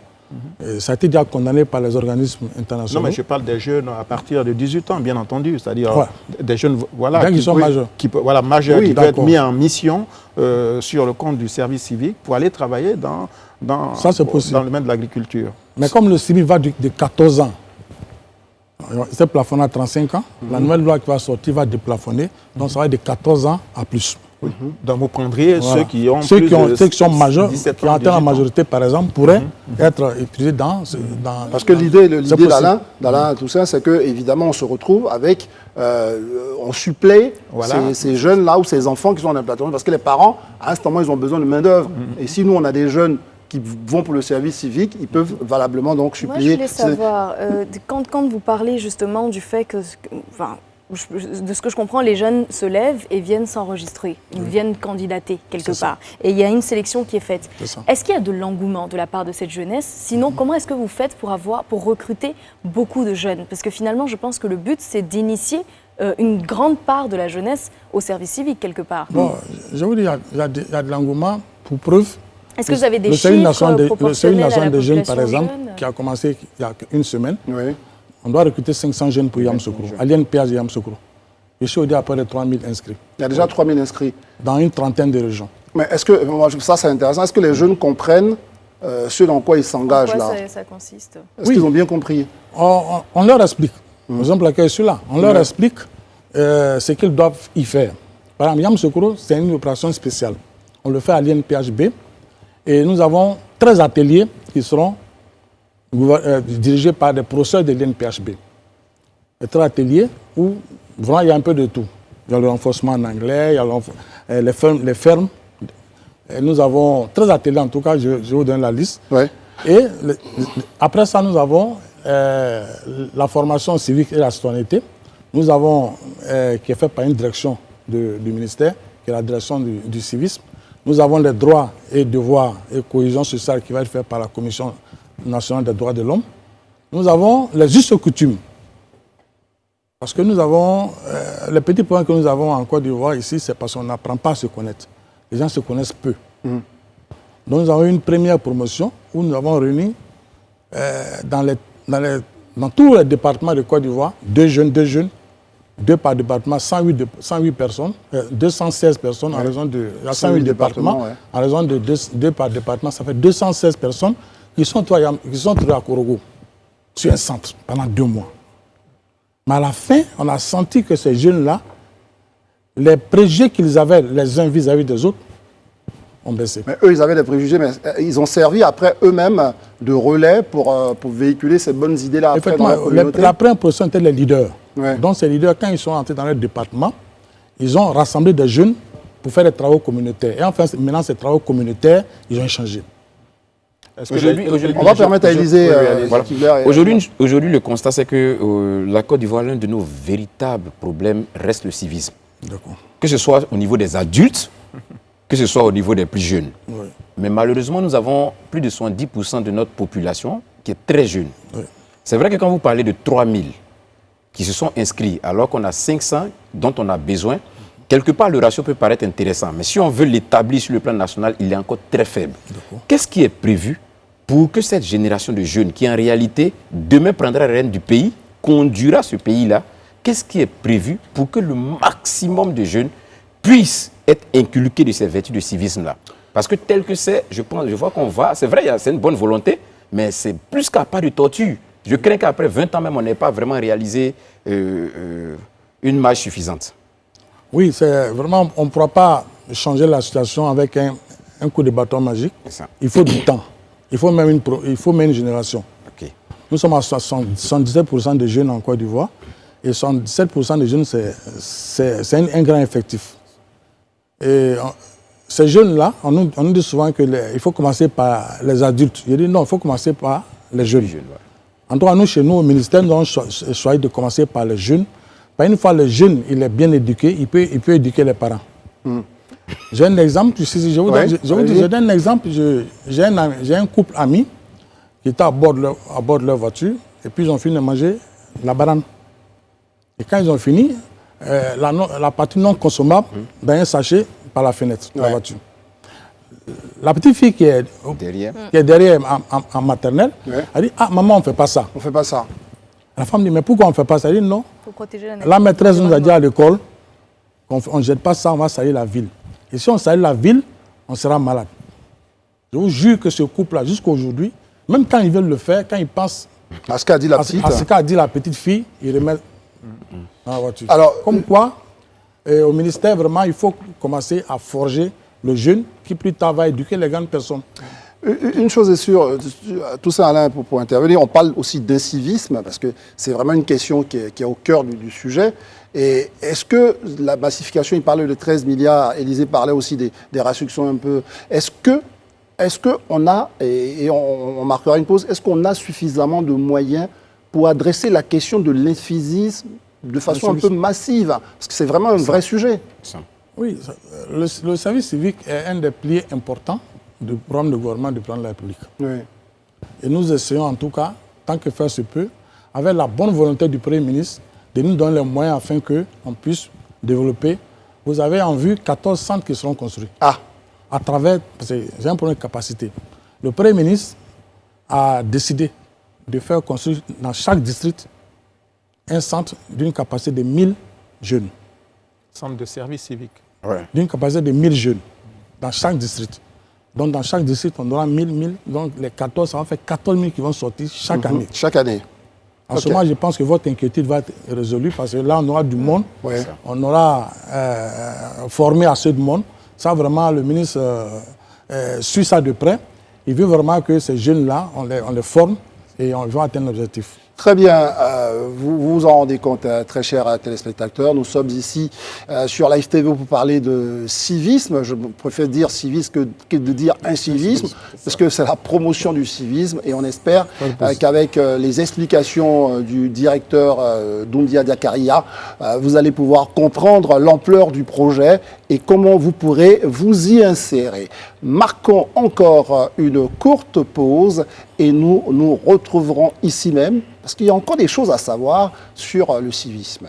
Ça a été déjà condamné par les organismes internationaux. Non, mais je parle des jeunes à partir de 18 ans, bien entendu. C'est-à-dire des jeunes qui sont majeurs. Majeurs, oui, qui doivent être mis en mission sur le compte du service civique pour aller travailler dans le domaine de l'agriculture. Mais comme le civil va de 14 ans, c'est plafonné à 35 ans, la nouvelle loi qui va sortir va déplafonner, donc ça va être de 14 ans à plus. Donc vous prendriez Voilà. ceux qui ont ceux plus qui sont majeurs, 17 qui ans, ont atteint la 18 ans. majorité, par exemple, pourraient être utilisés dans... Parce que l'idée c'est possible. d'Alain Toussaint, c'est que évidemment on se retrouve avec, on supplée Voilà. ces jeunes-là ou ces enfants qui sont en implantation, parce que les parents, à un certain moment, ils ont besoin de main-d'œuvre. Et si nous, on a des jeunes qui vont pour le service civique, ils peuvent valablement donc Moi, supplier. je voulais savoir, quand vous parlez justement du fait que, enfin, de ce que je comprends, les jeunes se lèvent et viennent s'enregistrer, ils viennent candidater quelque C'est ça. part. Et il y a une sélection qui est faite. C'est ça. Est-ce qu'il y a de l'engouement de la part de cette jeunesse? Sinon, comment est-ce que vous faites pour recruter beaucoup de jeunes? Parce que finalement, je pense que le but, c'est d'initier une grande part de la jeunesse au service civique quelque part. Bon, je vous dis, il y a de l'engouement pour preuve. Est-ce que vous avez des Le Service chiffres national de- le Service proportionnels à la national des jeunes, par population exemple, jeune qui a commencé il y a une semaine, Oui. on doit recruter 500 jeunes pour Yamoussoukro, à l'INPH de Yamoussoukro. Je suis au dé à peu près 3000 inscrits, Il y a déjà 3000 inscrits. dans une trentaine de régions. Mais est-ce que, ça c'est intéressant, est-ce que les jeunes comprennent ce dans quoi ils En s'engagent quoi là? ça consiste? Est-ce Oui. qu'ils ont bien compris? On leur explique. Par exemple, laquelle je suis là. On leur explique ce qu'ils doivent y faire. Par exemple, Yamoussoukro, c'est une opération spéciale. On le fait à l'INPHB. Et nous avons 13 ateliers qui seront dirigés par des professeurs de l'INPHB. Les 13 ateliers où vraiment il y a un peu de tout. Il y a le renforcement en anglais, il y a les fermes. Et nous avons 13 ateliers en tout cas, je vous donne la liste. Ouais. Et après ça, nous avons la formation civique et la citoyenneté. Nous avons, qui est faite par une direction du ministère, qui est la direction du civisme. Nous avons les droits et devoirs et cohésion sociale qui va être fait par la Commission nationale des droits de l'homme. Nous avons les us et coutumes. Parce que nous avons, le petit point que nous avons en Côte d'Ivoire ici, c'est parce qu'on n'apprend pas à se connaître. Les gens se connaissent peu. Donc nous avons eu une première promotion où nous avons réuni dans tous les départements de Côte d'Ivoire, deux jeunes, deux par département, 108 personnes, 216 personnes en raison de 108 départements, ouais. en raison de deux par département, ça fait 216 personnes qui sont trouvées à Korogo, sur un centre, pendant 2 mois. Mais à la fin, on a senti que ces jeunes-là, les préjugés qu'ils avaient les uns vis-à-vis des autres, ont baissé. Mais eux, ils avaient des préjugés, mais ils ont servi après eux-mêmes de relais pour véhiculer ces bonnes idées-là après dans la Effectivement, communauté. la première position était les leaders. Ouais. Donc ces leaders, quand ils sont entrés dans leur département, ils ont rassemblé des jeunes pour faire des travaux communautaires. Et enfin, maintenant, ces travaux communautaires, ils ont changé. Aujourd'hui, On va permettre à Élysée Voilà. Kibler et- Aujourd'hui, le constat, c'est que la Côte d'Ivoire, l'un de nos véritables problèmes reste le civisme. D'accord. Que ce soit au niveau des adultes, que ce soit au niveau des plus jeunes. Oui. Mais malheureusement, nous avons plus de 70% de notre population qui est très jeune. Oui. C'est vrai que quand vous parlez de 3000 qui se sont inscrits, alors qu'on a 500 dont on a besoin, quelque part, le ratio peut paraître intéressant. Mais si on veut l'établir sur le plan national, il est encore très faible. Qu'est-ce qui est prévu pour que cette génération de jeunes, qui en réalité, demain prendra la rêne du pays, conduira ce pays-là, qu'est-ce qui est prévu pour que le maximum de jeunes puissent être inculqués de ces vertus de civisme-là? Parce que tel que c'est, je vois qu'on va, c'est vrai, c'est une bonne volonté, mais c'est plus qu'à pas de tortue. Je crains qu'après 20 ans même, on n'ait pas vraiment réalisé une marge suffisante. Oui, c'est vraiment, on ne pourra pas changer la situation avec un coup de bâton magique. C'est ça. Il faut du temps. Il faut même une génération. Ok. Nous sommes à 77% de jeunes en Côte d'Ivoire. Et 77% des jeunes, c'est un grand effectif. Et ces jeunes-là, on nous dit souvent qu'il faut commencer par les adultes. Je dis non, il faut commencer par les jeunes. En tout cas, nous, chez nous, au ministère, nous avons choisi de commencer par les jeunes. Une fois le jeune, il est bien éduqué, il peut éduquer les parents. J'ai un exemple, je donne un exemple. J'ai un couple ami qui était à bord de leur voiture, et puis ils ont fini de manger la banane. Et quand ils ont fini, la partie non consommable dans un sachet par la fenêtre de la voiture. La petite fille qui est derrière en maternelle, elle dit « Ah, maman, on ne fait pas ça. » On ne fait pas ça. La femme dit « Mais pourquoi on ne fait pas ça ?» Elle dit « Non. Pour protéger la La maîtresse nous a dit à l'école qu'on ne jette pas ça, on va salir la ville. Et si on salit la ville, on sera malade. » Je vous jure que ce couple-là, jusqu'à aujourd'hui, même quand ils veulent le faire, quand ils pensent À ce qu'a dit la à petite. ce qu'a dit la petite fille, ils remettent dans la voiture. Alors, Comme quoi, Et au ministère, vraiment, il faut commencer à forger le jeune qui plus tard va éduquer les grandes personnes. Une chose est sûre, tout ça Alain pour intervenir, on parle aussi d'incivisme parce que c'est vraiment une question qui est au cœur du sujet. Et est-ce que la massification, il parlait de 13 milliards, Élisée parlait aussi des restrictions un peu, est-ce qu'on a, et on marquera une pause, est-ce qu'on a suffisamment de moyens pour adresser la question de l'incivisme de façon un peu massive? Parce que c'est vraiment un vrai sujet. Oui, le service civique est un des piliers importants du programme de gouvernement du plan de la République. Oui. Et nous essayons en tout cas, tant que faire se peut, avec la bonne volonté du Premier ministre, de nous donner les moyens afin qu'on puisse développer. Vous avez en vue 14 centres qui seront construits. Ah. À travers, parce que j'ai un problème de capacité. Le Premier ministre a décidé de faire construire dans chaque district un centre d'une capacité de 1000 jeunes. Centre de service civique. Ouais. D'une capacité de 1000 jeunes dans chaque district. Donc dans chaque district, on aura 1000. Donc les 14, ça va faire 14 000 qui vont sortir chaque année. Chaque année. En ce moment, je pense que votre inquiétude va être résolue parce que là, on aura du monde. Ouais. On aura formé assez de monde. Ça, vraiment, le ministre suit ça de près. Il veut vraiment que ces jeunes-là, on les forme et on va atteindre l'objectif. Très bien, vous vous en rendez compte, très chers téléspectateurs. Nous sommes ici sur Live TV pour parler de civisme. Je préfère dire civisme que de dire incivisme, parce que c'est la promotion du civisme. Et on espère qu'avec les explications du directeur Doundia Diakaria, vous allez pouvoir comprendre l'ampleur du projet et comment vous pourrez vous y insérer. Marquons encore une courte pause et nous nous retrouverons ici même, parce qu'il y a encore des choses à savoir sur le civisme.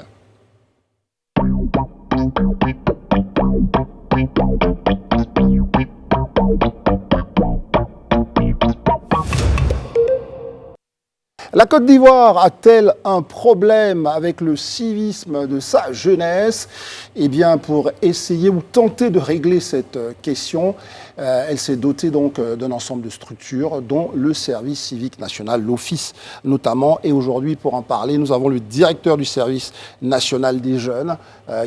La Côte d'Ivoire a-t-elle un problème avec le civisme de sa jeunesse? Eh bien, pour essayer ou tenter de régler cette question, elle s'est dotée donc d'un ensemble de structures, dont le service civique national, l'Office notamment. Et aujourd'hui, pour en parler, nous avons le directeur du service national des jeunes,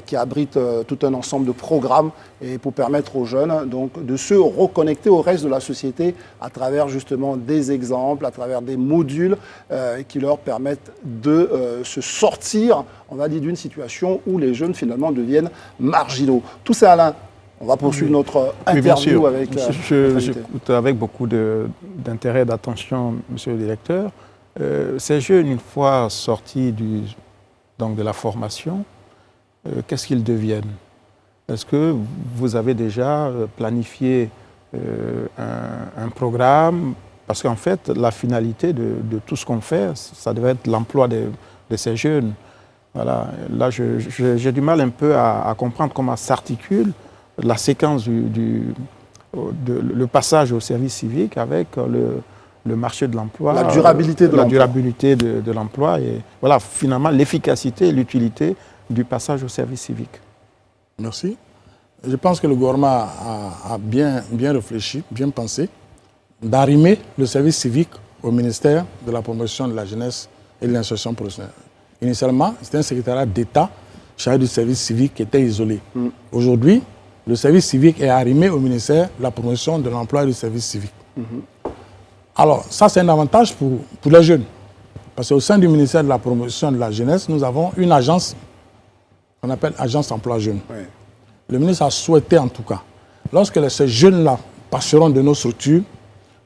qui abrite tout un ensemble de programmes et pour permettre aux jeunes donc, de se reconnecter au reste de la société à travers justement des exemples, à travers des modules qui leur permettent de se sortir, on va dire, d'une situation où les jeunes finalement deviennent marginaux. Tout ça, Alain, on va poursuivre notre interview avec... J'écoute avec beaucoup d'intérêt et d'attention, monsieur le directeur. Ces jeunes, une fois sortis de la formation, qu'est-ce qu'ils deviennent? Est-ce que vous avez déjà planifié un programme? Parce qu'en fait, la finalité de tout ce qu'on fait, ça devait être l'emploi de ces jeunes. Voilà. Là, j'ai du mal un peu à comprendre comment s'articule la séquence le passage au service civique avec le marché de l'emploi. La durabilité de l'emploi. La durabilité de l'emploi et voilà, finalement, l'efficacité et l'utilité du passage au service civique. Merci. Je pense que le gouvernement a bien réfléchi, bien pensé, d'arrimer le service civique au ministère de la promotion de la jeunesse et de l'insertion professionnelle. Initialement, c'était un secrétariat d'État chargé du service civique qui était isolé. Aujourd'hui, le service civique est arrimé au ministère de la promotion de l'emploi et du service civique. Alors, ça, c'est un avantage pour les jeunes. Parce qu'au sein du ministère de la promotion de la jeunesse, nous avons une agence qu'on appelle Agence Emploi Jeunes. Oui. Le ministre a souhaité, en tout cas, lorsque ces jeunes-là passeront de nos structures,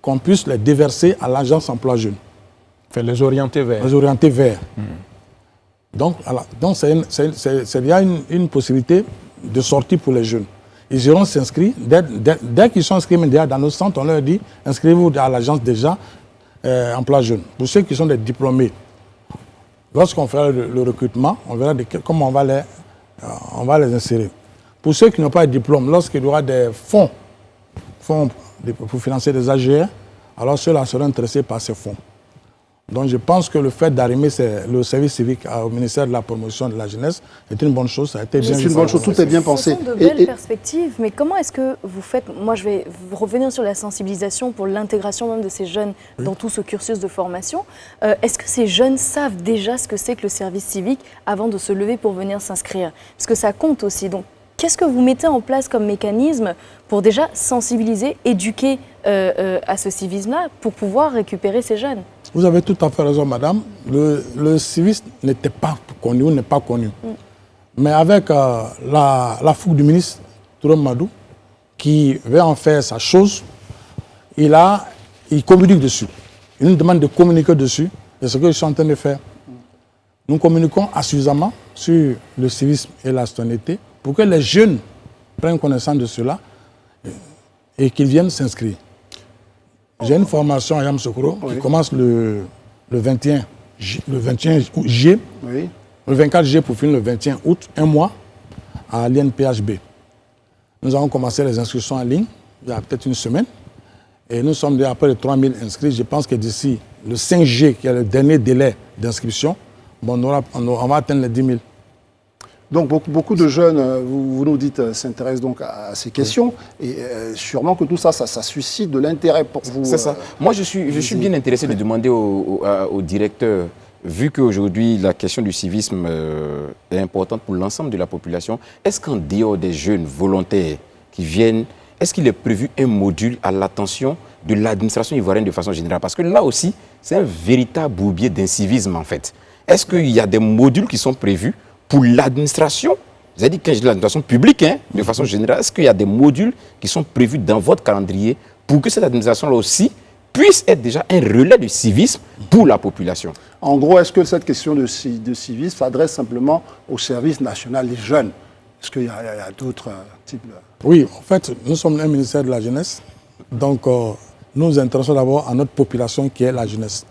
qu'on puisse les déverser à l'Agence Emploi Jeunes. Faire les orienter vers. Les orienter vers. Donc, il y a une possibilité de sortie pour les jeunes. Ils iront s'inscrire. Dès qu'ils sont inscrits dans nos centres, on leur dit inscrivez-vous à l'agence déjà Emploi Jeunes. Pour ceux qui sont des diplômés, lorsqu'on fera le recrutement, on verra comment on va les insérer. Pour ceux qui n'ont pas de diplôme, lorsqu'il y aura des fonds pour financer des AGR, alors ceux-là seront intéressés par ces fonds. Donc je pense que le fait d'arrimer le service civique au ministère de la promotion de la jeunesse est une bonne chose. Ça a été bien C'est une bonne chose, tout est bien Ce pensé. sont de belles perspectives, mais comment est-ce que vous faites... Moi, je vais revenir sur la sensibilisation pour l'intégration même de ces jeunes dans tout ce cursus de formation. Est-ce que ces jeunes savent déjà ce que c'est que le service civique avant de se lever pour venir s'inscrire? Parce que ça compte aussi. Donc, qu'est-ce que vous mettez en place comme mécanisme pour déjà sensibiliser, éduquer à ce civisme-là pour pouvoir récupérer ces jeunes? Vous avez tout à fait raison, madame. Le civisme n'était pas connu ou n'est pas connu. Mais avec la fougue du ministre Touré Madou, qui veut en faire sa chose, il communique dessus. Il nous demande de communiquer dessus. C'est ce que je suis en train de faire. Nous communiquons suffisamment sur le civisme et la citoyenneté pour que les jeunes prennent connaissance de cela et qu'ils viennent s'inscrire. J'ai une formation à Yamoussoukro qui commence le 21 juillet, le 24 juillet pour finir le 21 août, un mois à l'INPHB. Nous avons commencé les inscriptions en ligne il y a peut-être une semaine et nous sommes déjà à près de 3000 inscrits. Je pense que d'ici le 5 juillet, qui est le dernier délai d'inscription, on va atteindre les 10 000. Donc beaucoup de jeunes, vous nous dites, s'intéressent donc à ces questions et sûrement que tout ça suscite de l'intérêt pour vous. C'est ça. Moi, je suis bien intéressé de demander au directeur, vu qu'aujourd'hui la question du civisme est importante pour l'ensemble de la population, est-ce qu'en dehors des jeunes volontaires qui viennent, est-ce qu'il est prévu un module à l'attention de l'administration ivoirienne de façon générale? Parce que là aussi, c'est un véritable bourbier d'incivisme en fait. Est-ce qu'il y a des modules qui sont prévus pour l'administration? Vous avez dit que je dis l'administration publique, de façon générale. Est-ce qu'il y a des modules qui sont prévus dans votre calendrier pour que cette administration-là aussi puisse être déjà un relais de civisme pour la population? En gros, est-ce que cette question de civisme s'adresse simplement au service national des jeunes? Est-ce qu'il y a d'autres types de... Oui, en fait, nous sommes un ministère de la jeunesse. Donc, nous nous intéressons d'abord à notre population qui est la jeunesse.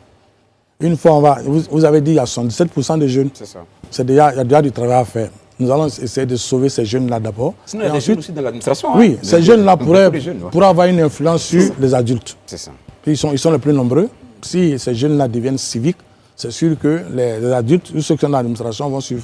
Une fois, vous avez dit qu'il y a 77% de jeunes. C'est ça. Il y a déjà du travail à faire. Nous allons essayer de sauver ces jeunes-là d'abord. Sinon, il y a des jeunes aussi dans l'administration. Oui, ces jeunes-là pourraient avoir une influence sur les adultes. C'est ça. Ils sont les plus nombreux. Si ces jeunes-là deviennent civiques, c'est sûr que les adultes, ceux qui sont dans l'administration, vont suivre.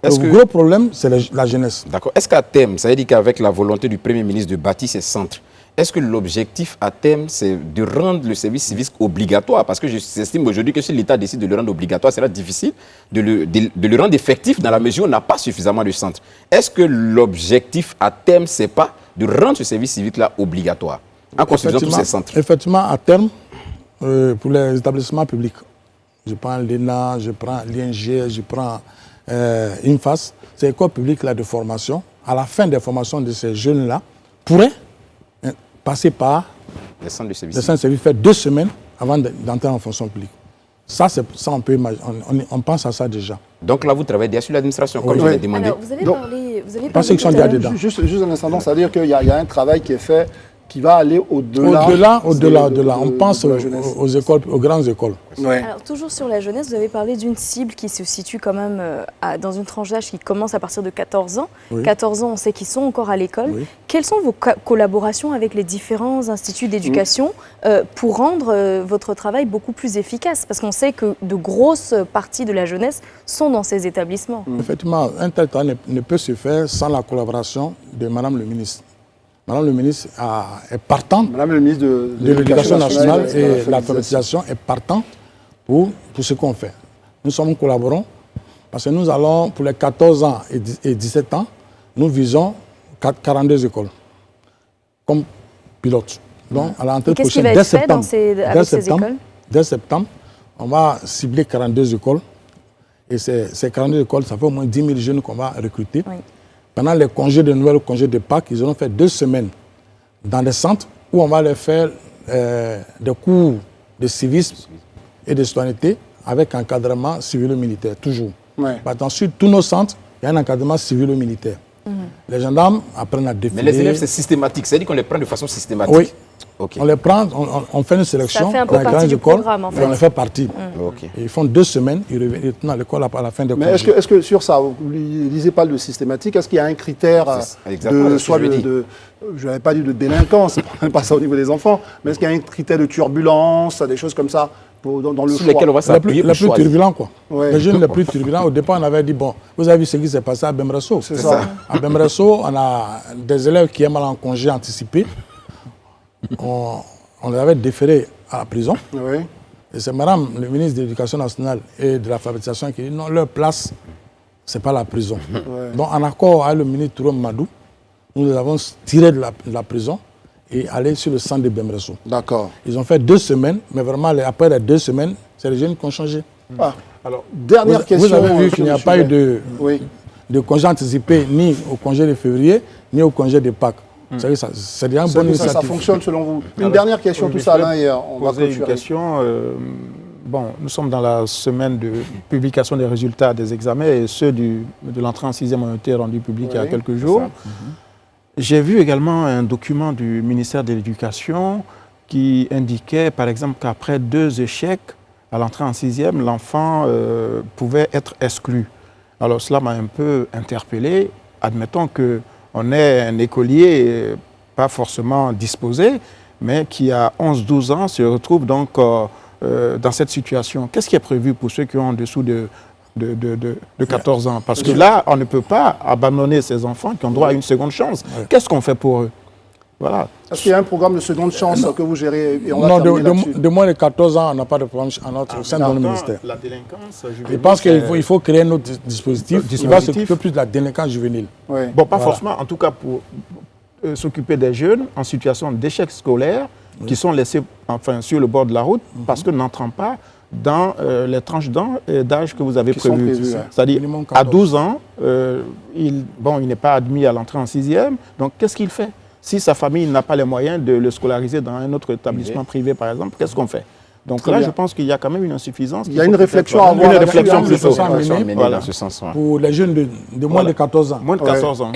Le gros problème, c'est la jeunesse. D'accord. Est-ce qu'à terme, ça veut dire qu'avec la volonté du Premier ministre de bâtir ces centres, est-ce que l'objectif à terme, c'est de rendre le service civique obligatoire? Parce que j'estime aujourd'hui que si l'État décide de le rendre obligatoire, c'est difficile de le rendre effectif dans la mesure où on n'a pas suffisamment de centres. Est-ce que l'objectif à terme, c'est pas de rendre ce service civique-là obligatoire en construisant tous ces centres? Effectivement, à terme, pour les établissements publics, je prends l'ENA, je prends l'ING, je prends INFAS, ces écoles publiques là, de formation, à la fin des formations de ces jeunes-là, pourraient passer par les centres de service, faire 2 semaines avant d'entrer en fonction publique. Ça, on peut imaginer, on pense à ça déjà. Donc là, vous travaillez déjà sur l'administration, comme je l'ai demandé. Alors, vous avez parlé qu'ils sont déjà dedans. Juste un instant, donc, c'est-à-dire qu'il y a un travail qui est fait qui va aller au-delà. Au-delà. On pense aux écoles, aux grandes écoles. Ouais. Alors, toujours sur la jeunesse, vous avez parlé d'une cible qui se situe quand même dans une tranche d'âge qui commence à partir de 14 ans. Oui. 14 ans, on sait qu'ils sont encore à l'école. Oui. Quelles sont vos collaborations avec les différents instituts d'éducation pour rendre votre travail beaucoup plus efficace? Parce qu'on sait que de grosses parties de la jeunesse sont dans ces établissements. Effectivement, un tel travail ne peut se faire sans la collaboration de Madame le ministre. Madame le ministre est partante. Madame le ministre de l'Éducation nationale et de l'alphabétisation est partante pour ce qu'on fait. Nous collaborons parce que nous allons, pour les 14 ans et 17 ans, nous visons 42 écoles comme pilote. Donc, à l'entrée prochaine, dès septembre, on va cibler 42 écoles. Et ces 42 écoles, ça fait au moins 10 000 jeunes qu'on va recruter. Oui. Pendant les congés de Noël, congés de Pâques, ils auront fait 2 semaines dans des centres où on va leur faire des cours de civisme et de citoyenneté avec encadrement civilo-militaire, toujours. Ouais. Ensuite, tous nos centres, il y a un encadrement civilo-militaire. Les gendarmes apprennent à défiler. Mais les élèves, c'est systématique, c'est-à-dire qu'on les prend de façon systématique. Oui. Okay. On les prend, on fait une sélection dans les grandes écoles, en fait. Et on les fait partir. Okay. Ils font 2 semaines, ils reviennent à l'école à la fin des congés. Mais est-ce que sur ça, vous ne lisez pas le systématique, est-ce qu'il y a un critère je n'avais pas dit de délinquance, c'est pas ça au niveau des enfants, mais est-ce qu'il y a un critère de turbulence, des choses comme ça dans le sur choix. lesquels on va s'appuyer Les pour plus choisir. turbulents, quoi. Ouais. Les jeunes les plus turbulents, au départ, on avait dit, bon, vous avez vu ce qui s'est passé à Bemresso. C'est ça. À Bemresso, on a des élèves qui aiment aller en congé anticipé. On les avait déférés à la prison. Oui. Et c'est madame, le ministre de l'Éducation nationale et de l'alphabétisation qui dit, non, leur place, ce n'est pas la prison. Ouais. Donc, en accord avec le ministre Touré Madou, nous les avons tirés de la prison et allés sur le centre de Bemresso. D'accord. Ils ont fait 2 semaines, mais vraiment, après les 2 semaines, c'est les jeunes qui ont changé. Ah, Alors, dernière question. Vous avez vu sur qu'il n'y le a pas sujet. eu Oui. de congé anticipé ni au congé de février, ni au congé de Pâques. Vous savez, c'est déjà une bonne Ça initiative. fonctionne selon vous. Une Alors, dernière question, oui, tout je ça, vais Alain, et on va poser une clôturer. question. Bon, nous sommes dans la semaine de publication des résultats des examens et ceux de l'entrée en 6e ont été rendus publics il y a Oui, quelques jours. J'ai vu également un document du ministère de l'Éducation qui indiquait, par exemple, qu'après 2 échecs à l'entrée en 6e, l'enfant pouvait être exclu. Alors cela m'a un peu interpellé. Admettons qu'on ait un écolier pas forcément disposé, mais qui a 11-12 ans se retrouve donc dans cette situation. Qu'est-ce qui est prévu pour ceux qui ont en dessous de 14 ans? Parce que là, on ne peut pas abandonner ces enfants qui ont droit à une seconde chance. Qu'est-ce qu'on fait pour eux? Voilà. Est-ce qu'il y a un programme de seconde chance que vous gérez et on va Non, terminer là-dessus. de moins de 14 ans, on n'a pas de programme au sein de notre ministère. La délinquance Je pense qu'il faut créer un autre dispositif qui va s'occuper plus de la délinquance juvénile. Oui. Bon, pas forcément, en tout cas pour s'occuper des jeunes en situation d'échec scolaire qui sont laissés sur le bord de la route parce que n'entrant pas dans les tranches d'âge que vous avez Qui sont prévues. prévues, ouais. C'est-à-dire, Minimum à 14. 12 ans, il n'est pas admis à l'entrée en 6e. Donc, qu'est-ce qu'il fait? Si sa famille n'a pas les moyens de le scolariser dans un autre établissement privé, par exemple, qu'est-ce qu'on fait? Donc Très là, bien. je pense qu'il y a quand même une insuffisance. Il y a une réflexion à avoir Une là-dessus, réflexion hein, plutôt. ça, Voilà. Voilà. Dans ce sens, ouais. Pour les jeunes de moins Voilà. de 14 ans. Moins de 14 ans.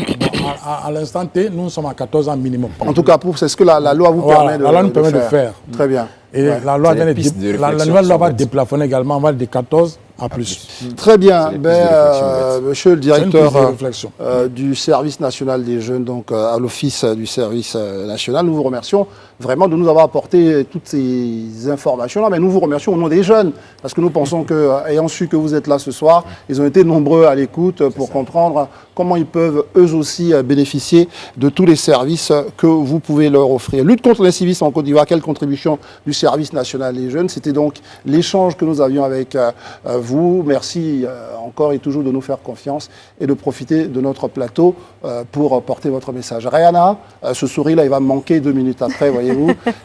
À l'instant T, nous sommes à 14 ans minimum. En tout cas, c'est ce que la loi vous Voilà, permet de la loi nous permet de faire. Très bien. Et Ouais. la loi C'est vient des de pistes de la réflexion nouvelle loi qui va sont déplafonner également, on va de 14 à plus. Très bien. C'est les pistes de réflexion, en fait. Monsieur le C'est une piste directeur de réflexion. du service national des jeunes, donc à l'office du service national, nous vous remercions vraiment de nous avoir apporté toutes ces informations-là, mais nous vous remercions au nom des jeunes, parce que nous pensons que, ayant su que vous êtes là ce soir, ils ont été nombreux à l'écoute pour comprendre comment ils peuvent eux aussi bénéficier de tous les services que vous pouvez leur offrir. Lutte contre l'incivisme en Côte d'Ivoire, quelle contribution du service national des jeunes? C'était donc l'échange que nous avions avec vous. Merci encore et toujours de nous faire confiance et de profiter de notre plateau pour porter votre message. Rihanna, ce sourire-là, il va me manquer 2 minutes après, voyez-vous.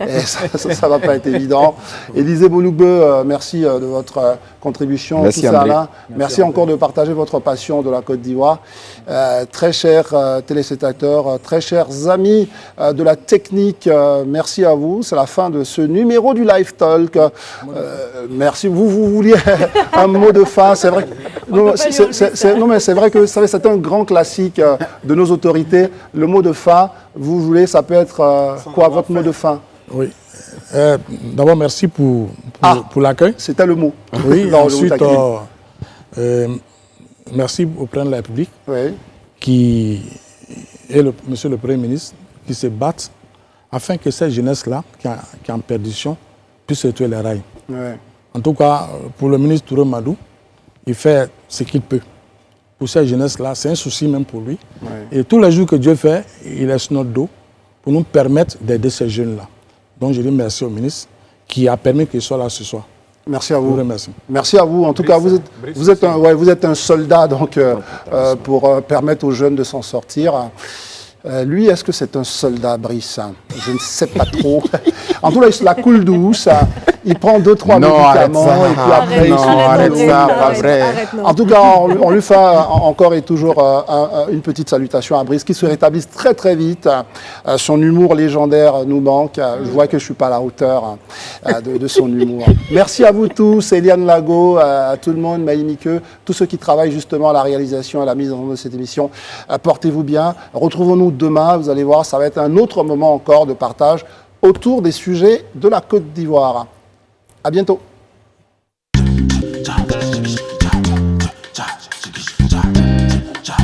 Et ça va pas être évident. Élisée Boulougbe, merci de votre contribution. Merci, Tout ça, André. Alain. Merci encore de partager votre passion de la Côte d'Ivoire. Très chers téléspectateurs, très chers amis de la technique, merci à vous. C'est la fin de ce numéro du Live Talk. Merci. Vous vouliez un mot de fin. C'est vrai. Non, mais c'est vrai que vous savez, c'est un grand classique de nos autorités. Le mot de fin, vous voulez, ça peut être quoi votre mot de fin? Oui. D'abord, merci pour l'accueil. C'était le mot. Oui, Non, ensuite, je vous taquine. merci au président de la République Oui. qui et monsieur le Premier ministre qui se battent afin que cette jeunesse-là, qui est en perdition, puisse retrouver les rails. Oui. En tout cas, pour le ministre Touré Madou, il fait ce qu'il peut. Pour cette jeunesse-là, c'est un souci même pour lui. Oui. Et tous les jours que Dieu fait, il est sur notre dos pour nous permettre d'aider ces jeunes-là. Donc je dis merci au ministre qui a permis qu'il soit là ce soir. Merci à Je vous vous. remercie. Merci à vous. En tout cas, vous êtes un soldat donc, pour permettre aux jeunes de s'en sortir. Lui, est-ce que c'est un soldat, Brice? Je ne sais pas trop. En tout cas, il se la coule douce. Il prend 2-3 médicaments et puis après, il se arrête ça, pas vrai. En tout cas, on lui fait encore et toujours une petite salutation à Brice, qui se rétablisse très très vite. Son humour légendaire nous manque. Je vois que je ne suis pas à la hauteur de son humour. Merci à vous tous, Eliane Lago, à tout le monde, Maïmike, tous ceux qui travaillent justement à la réalisation et à la mise en œuvre de cette émission. Portez-vous bien. Retrouvons-nous demain. Vous allez voir, ça va être un autre moment encore de partage autour des sujets de la Côte d'Ivoire. À bientôt. Cha